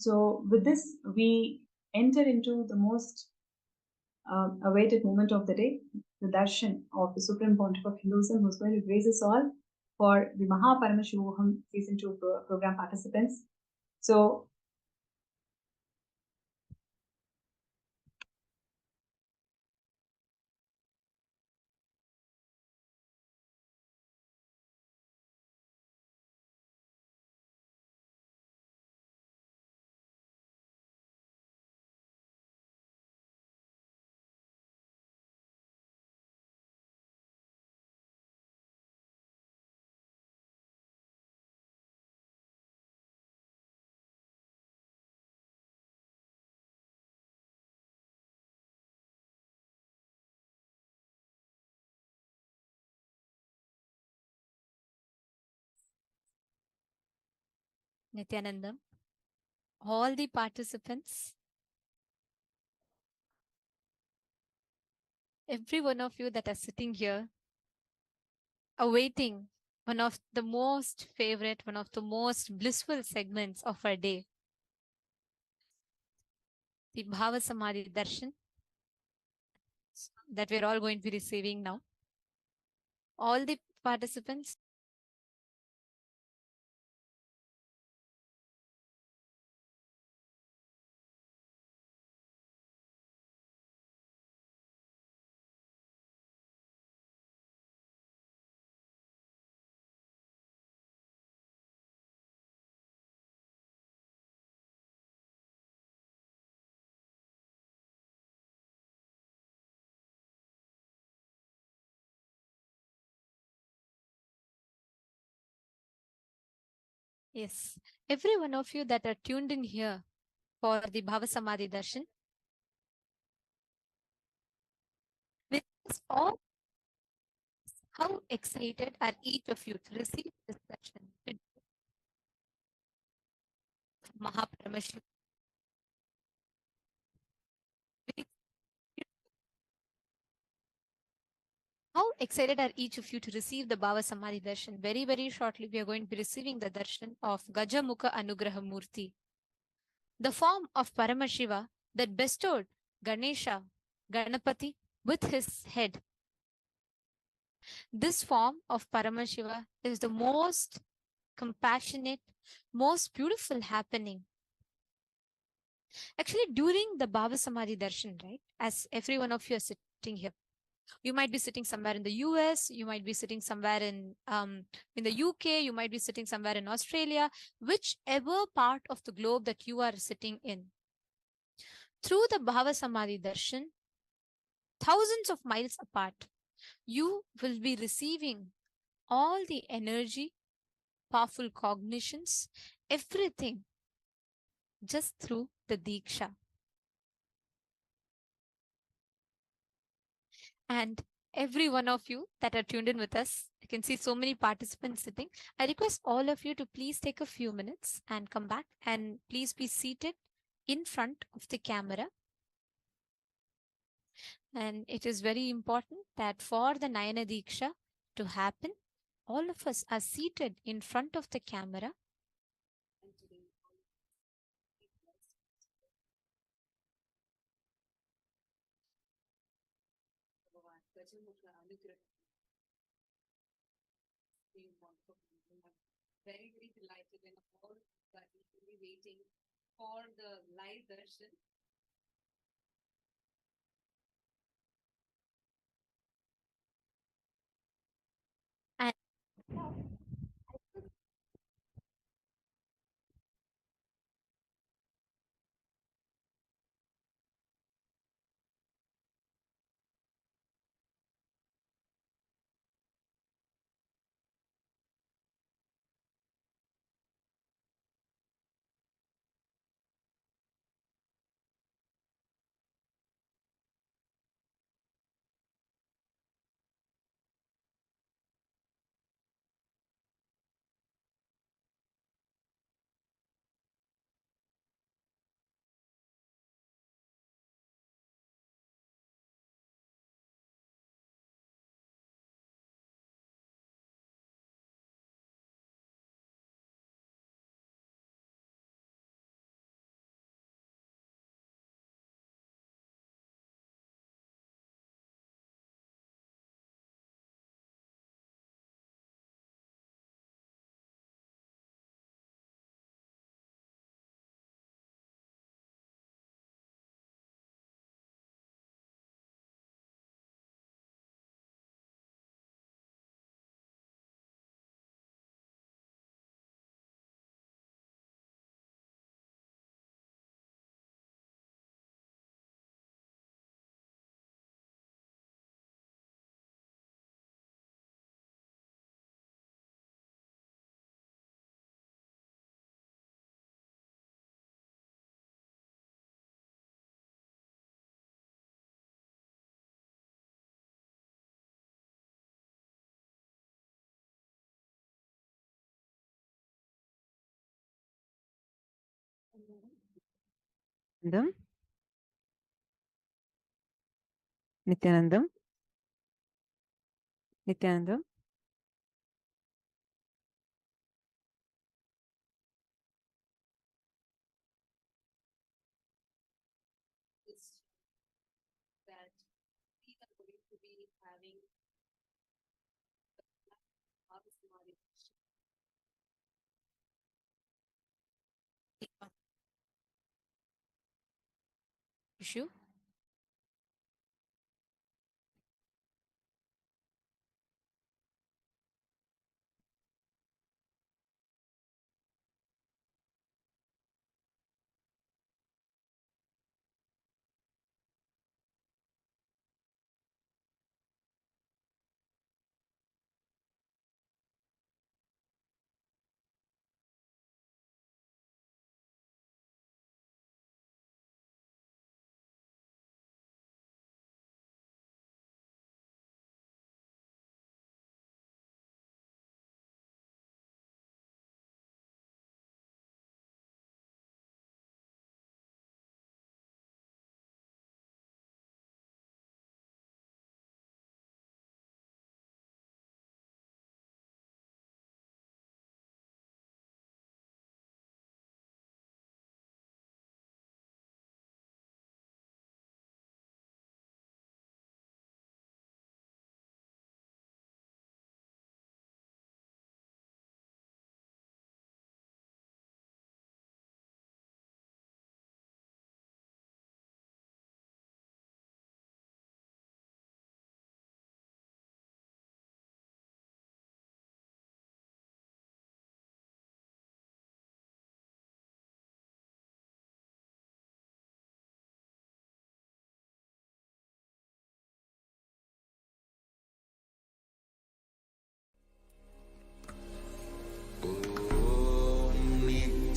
So with this, we enter into the most awaited moment of the day, the darshan of the Supreme Pontiff of Hinduism, who's going to grace us all for the Paramashivam Season 2 program participants. So Nithyananda, all the participants, every one of you that are sitting here, awaiting one of the most favorite, one of the most blissful segments of our day, the Bhava Samadhi Darshan that we're all going to be receiving now. All the participants, yes, every one of you that are tuned in here for the Bhava Samadhi Darshan, with us all, how excited are each of you to receive this darshan? Mahaparamashivam. How excited are each of you to receive the Bhava Samadhi Darshan? Very, very shortly, we are going to be receiving the darshan of Gajamukha Anugraha Murti, the form of Paramashiva that bestowed Ganesha, Ganapati, with his head. This form of Paramashiva is the most compassionate, most beautiful happening. Actually, during the Bhava Samadhi Darshan, right, as every one of you are sitting here, you might be sitting somewhere in the US, you might be sitting somewhere in the UK, you might be sitting somewhere in Australia, whichever part of the globe that you are sitting in. Through the Bhava Samadhi Darshan, thousands of miles apart, you will be receiving all the energy, powerful cognitions, everything just through the Diksha. And every one of you that are tuned in with us, I can see so many participants sitting. I request all of you to please take a few minutes and come back and please be seated in front of the camera. And it is very important that for the Nayana Diksha to happen, all of us are seated in front of the camera. Very, very delighted and all that will be waiting for the live darshan. And Nityanandam. Nityanandam. Nityanandam. That we are going to be having issue.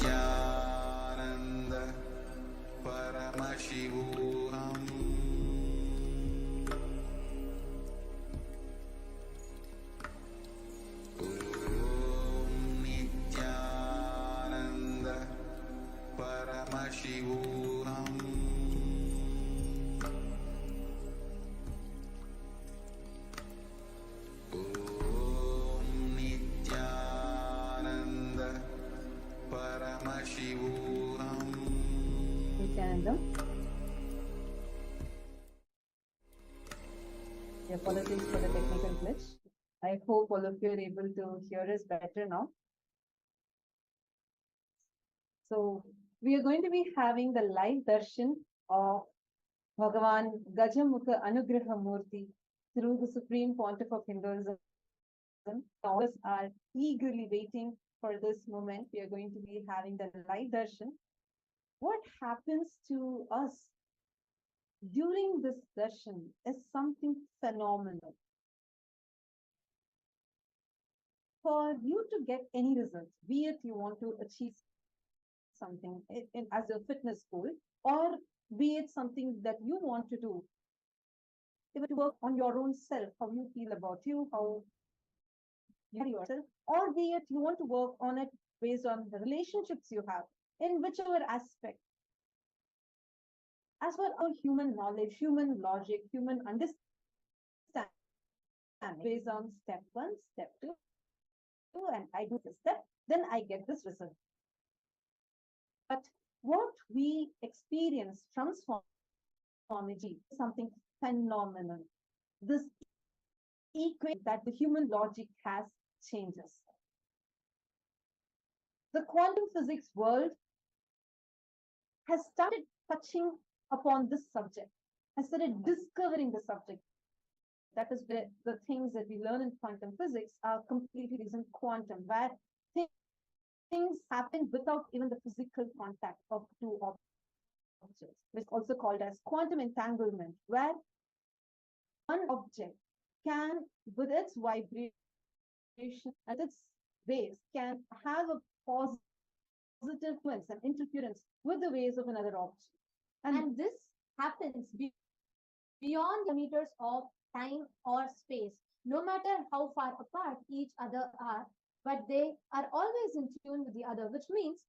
Nithyananda Paramashivam. Nithyananda Paramashivam. Nithyananda Paramashivam. Nityanandam. Apologies for the technical glitch. I hope all of you are able to hear us better now. So we are going to be having the live darshan of Bhagavan Gajamukha Anugraha Murti through the Supreme Pontiff of Hinduism. All of us are eagerly waiting for this moment. We are going to be having the live darshan. What happens to us during this darshan is something phenomenal. For you to get any results, be it you want to achieve something as a fitness goal, or be it something that you want to do, even to work on your own self, how you feel about you, how you yourself, or be it you want to work on it based on the relationships you have in whichever aspect. As for our human knowledge, human logic, human understanding, based on step 1, step 2, and I do this step, then I get this result. But what we experience from Swamiji is something phenomenal. This equation that the human logic has changes. The quantum physics world has started touching upon this subject, has started discovering the subject. That is where the things that we learn in quantum physics are completely based on quantum, where things happen without even the physical contact of two objects. It's also called as quantum entanglement, where one object can, with its vibration and its waves, can have a positive influence and interference with the waves of another object. And this happens beyond the meters of time or space, no matter how far apart each other are, but they are always in tune with the other, which means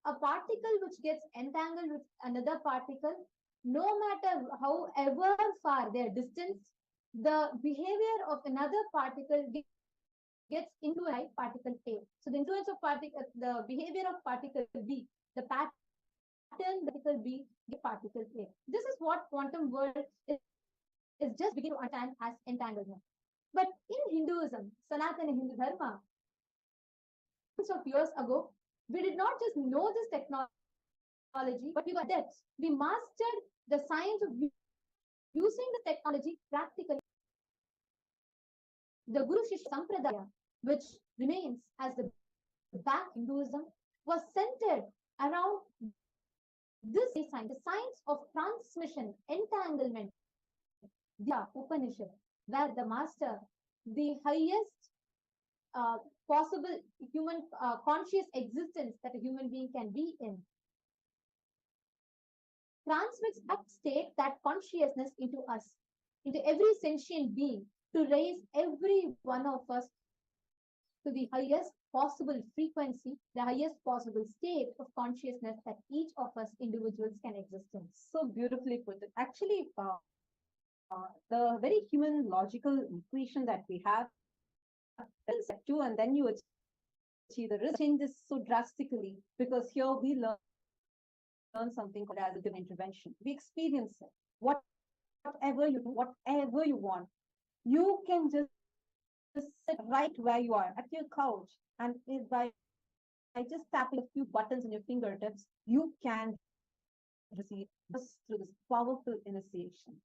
a particle which gets entangled with another particle, no matter however far their distance, the behavior of another particle gets into a particle A. So the influence of the behavior of particle B, the pattern particle B get particle A. This is what quantum world is just beginning to understand as entanglement. But in Hinduism, Sanatana Hindu Dharma, of years ago, we did not just know this technology, but we were adept. We mastered the science of using the technology practically. The Guru Shishya Sampradaya, which remains as the back Hinduism, was centered around this science, the science of transmission, entanglement, the Upanishad, where the master, the highest possible human conscious existence that a human being can be in, transmits that state, that consciousness into us, into every sentient being, to raise every one of us to the highest possible frequency, the highest possible state of consciousness that each of us individuals can exist in. So beautifully put. Actually, the very human logical equation that we have, set to, and then you achieve the result changes so drastically, because here we learn something called as a intervention. We experience it. Whatever you do, whatever you want, you can just sit right where you are at your couch, and by just tapping a few buttons on your fingertips, you can receive just through this powerful initiation.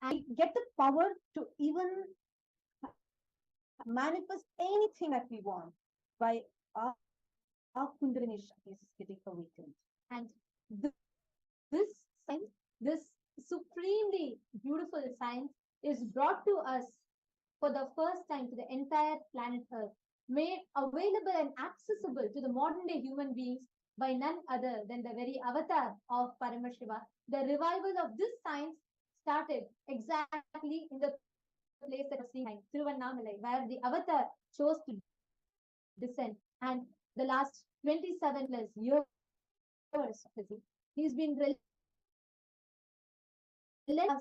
And get the power to even manifest anything that we want by our Kundalini Shakti is getting awakened. And this science, this supremely beautiful science, is brought to us for the first time to the entire planet Earth, made available and accessible to the modern day human beings by none other than the very avatar of Paramashiva. The revival of this science started exactly in the place that was seen, Tiruvannamalai, where the avatar chose to descend. And the last 27 plus years of his life, he's been us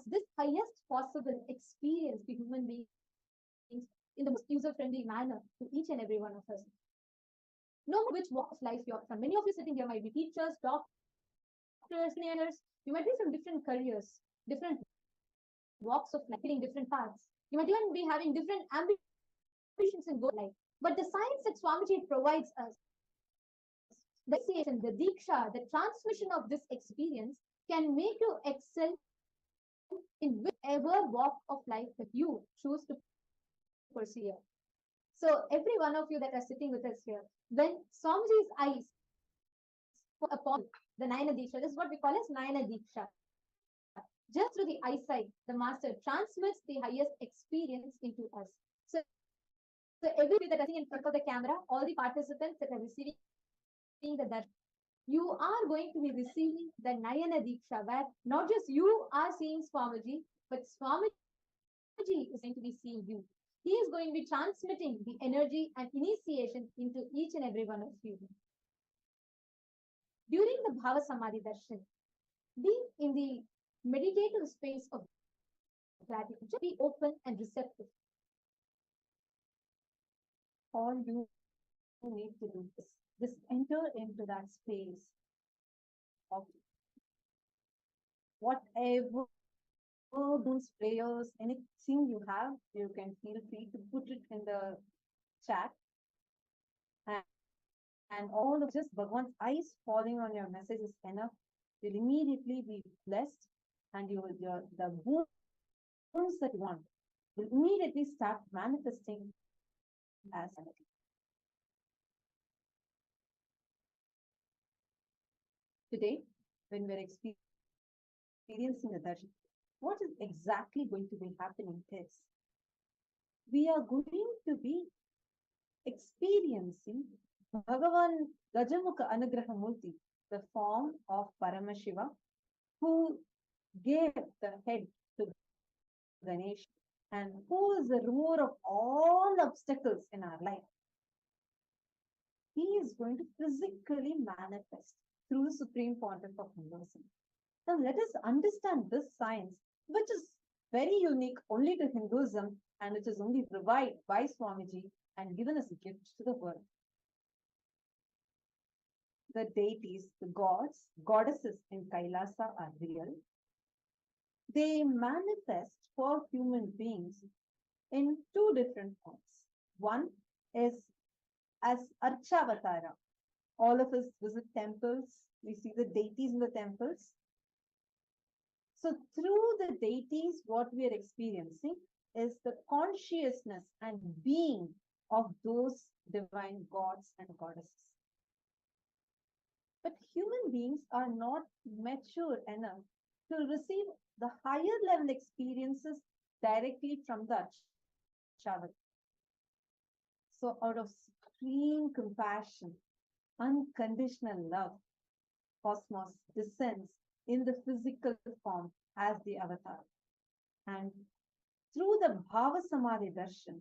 this highest possible experience to human beings in the most user-friendly manner to each and every one of us. No matter which walk of life you're from. Many of you sitting here might be teachers, doctors, engineers. You might be from different careers, different walks of life, hitting different paths. You might even be having different ambitions in goal life. But the science that Swamiji provides us, the initiation, the diksha, the transmission of this experience can make you excel in whichever walk of life that you choose to pursue. So every one of you that are sitting with us here, when Swamiji's eyes upon the Nayana Diksha, this is what we call as Nayana Diksha. Just through the eyesight, the master transmits the highest experience into us. So everybody that are sitting in front of the camera, all the participants that are receiving the darshan, you are going to be receiving the Nayana Diksha, where not just you are seeing Swamiji, but Swamiji is going to be seeing you. He is going to be transmitting the energy and initiation into each and every one of you. During the Bhava Samadhi Darshan, be in the meditative space of gratitude. Just be open and receptive. All you need to do is just enter into that space of whatever those prayers, anything you have, you can feel free to put it in the chat. And all of just Bhagwan's eyes falling on your message is enough. You'll immediately be blessed, and you will the wounds that you want will immediately start manifesting as energy. Today, when we're experiencing the darshan, what is exactly going to be happening is we are going to be experiencing Bhagavan Gajamukha Anugrahamurti, the form of Paramashiva, who gave the head to Ganesh and who is the remover of all obstacles in our life. he is going to physically manifest through the Supreme Pontiff of Hinduism. Now let us understand this science, which is very unique only to Hinduism and which is only revived by Swamiji and given as a gift to the world. The deities, the gods, goddesses in Kailasa are real. They manifest for human beings in two different forms. One is as Archavatara. All of us visit temples. We see the deities in the temples. So through the deities, what we are experiencing is the consciousness and being of those divine gods and goddesses. But human beings are not mature enough to receive the higher level experiences directly from the Archavatara. So out of supreme compassion, unconditional love, Cosmos descends in the physical form as the avatar. And through the Bhava Samadhi Darshan,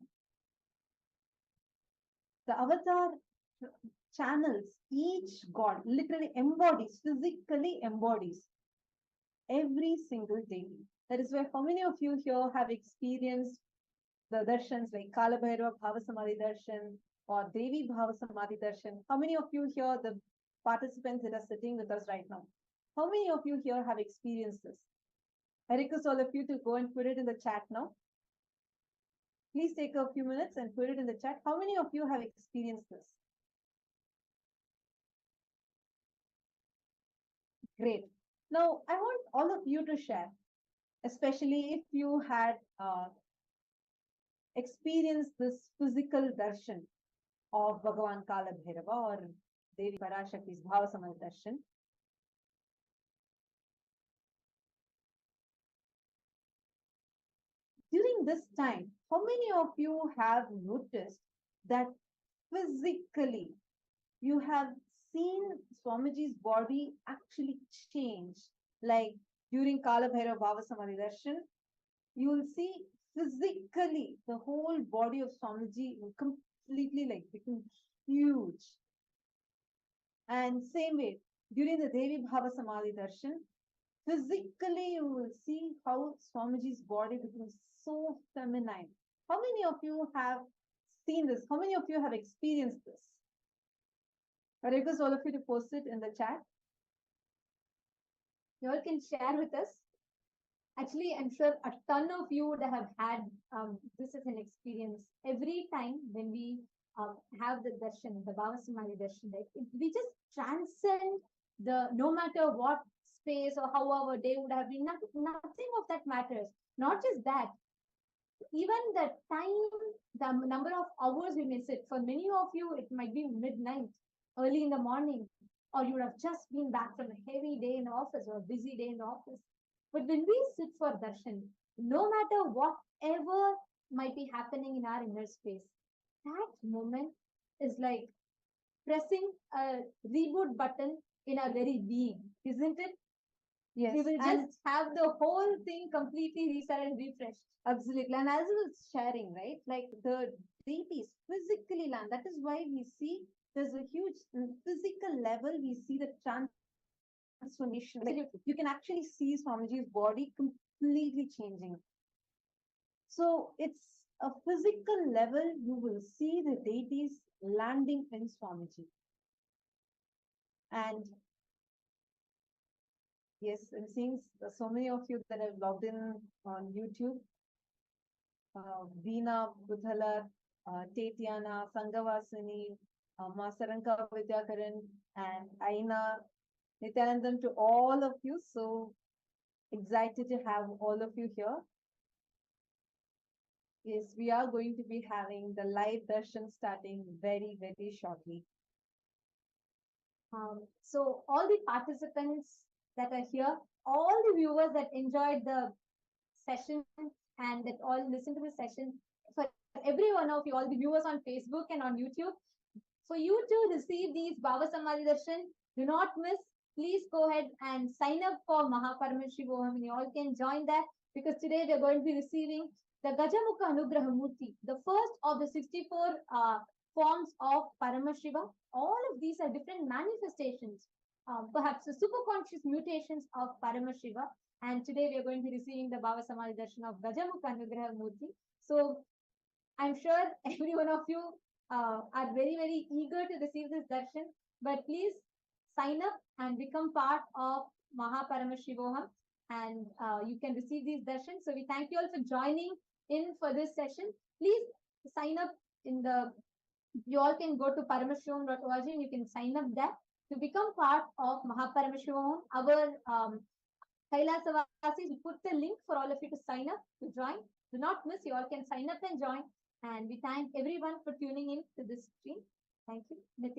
the avatar channels each god, literally embodies, physically embodies every single deity. That is why how many of you here have experienced the darshans like Kalabhairava Bhava Samadhi Darshan or Devi Bhava Samadhi Darshan? How many of you here, the participants that are sitting with us right now, how many of you here have experienced this? I request all of you to go and put it in the chat now. Please take a few minutes and put it in the chat. How many of you have experienced this? Great. Now, I want all of you to share, especially if you had experienced this physical darshan of Bhagavan Kala Bhairava or Devi Parashakti's Bhava Samadhi Darshan. During this time, how many of you have noticed that physically you have seen Swamiji's body actually change? Like during Kala Bhairava Bhava Samadhi Darshan, you will see physically the whole body of Swamiji will completely like become huge. And same way, during the Devi Bhava Samadhi Darshan, physically you will see how Swamiji's body becomes so feminine. How many of you have seen this? How many of you have experienced this? I request all of you to post it in the chat. You all can share with us. Actually, I'm sure a ton of you would have had this as an experience. Every time when we have the darshan, the Bhava Samadhi darshan, right? We just transcend no matter what space or how our day would have been, nothing of that matters. Not just that, even the time, the number of hours we may sit. For many of you, it might be midnight, early in the morning, or you would have just been back from a heavy day in the office or a busy day in the office. But when we sit for darshan, no matter whatever might be happening in our inner space, that moment is like pressing a reboot button in our very being, isn't it? Yes. We will just have the whole thing completely reset and refreshed. Absolutely. And as I was sharing, right, like the deities physically land. That is why we see there's a huge physical level. We see the transformation. Like you can actually see Swamiji's body completely changing. So it's a physical level. You will see the deities landing in Swamiji. And yes, I'm seeing so many of you that have logged in on YouTube. Veena Budhalar, Tetiana, Sangavasini, Masaranka Vidyakaran, and Aina, Nithyananda, to all of you. So excited to have all of you here. Yes, we are going to be having the live darshan starting very, very shortly. So all the participants that are here, all the viewers that enjoyed the session and that all listen to the session, for every one of you, all the viewers on Facebook and on YouTube, for you to receive these Bhava Samadhi Darshan, do not miss. Please go ahead and sign up for Paramashivam, and you all can join that, because today we are going to be receiving the Gajamukha Anugraha Murti, the first of the 64 forms of Paramashivam. All of these are different manifestations, perhaps the superconscious mutations of Paramashiva. And today we are going to be receiving the Bhava Samadhi Darshan of Gajamukha Anugraha Murti. So I'm sure every one of you are very, very eager to receive this darshan, but please sign up and become part of Mahaparamashivoham, and you can receive these darshans. So we thank you all for joining in for this session. Please sign up you all can go to paramashivam.org and you can sign up there to become part of Mahaparamashivoham. Our KAILASA Vasis, we put the link for all of you to sign up, to join. Do not miss, you all can sign up and join. And we thank everyone for tuning in to this stream. Thank you. Nithyananda.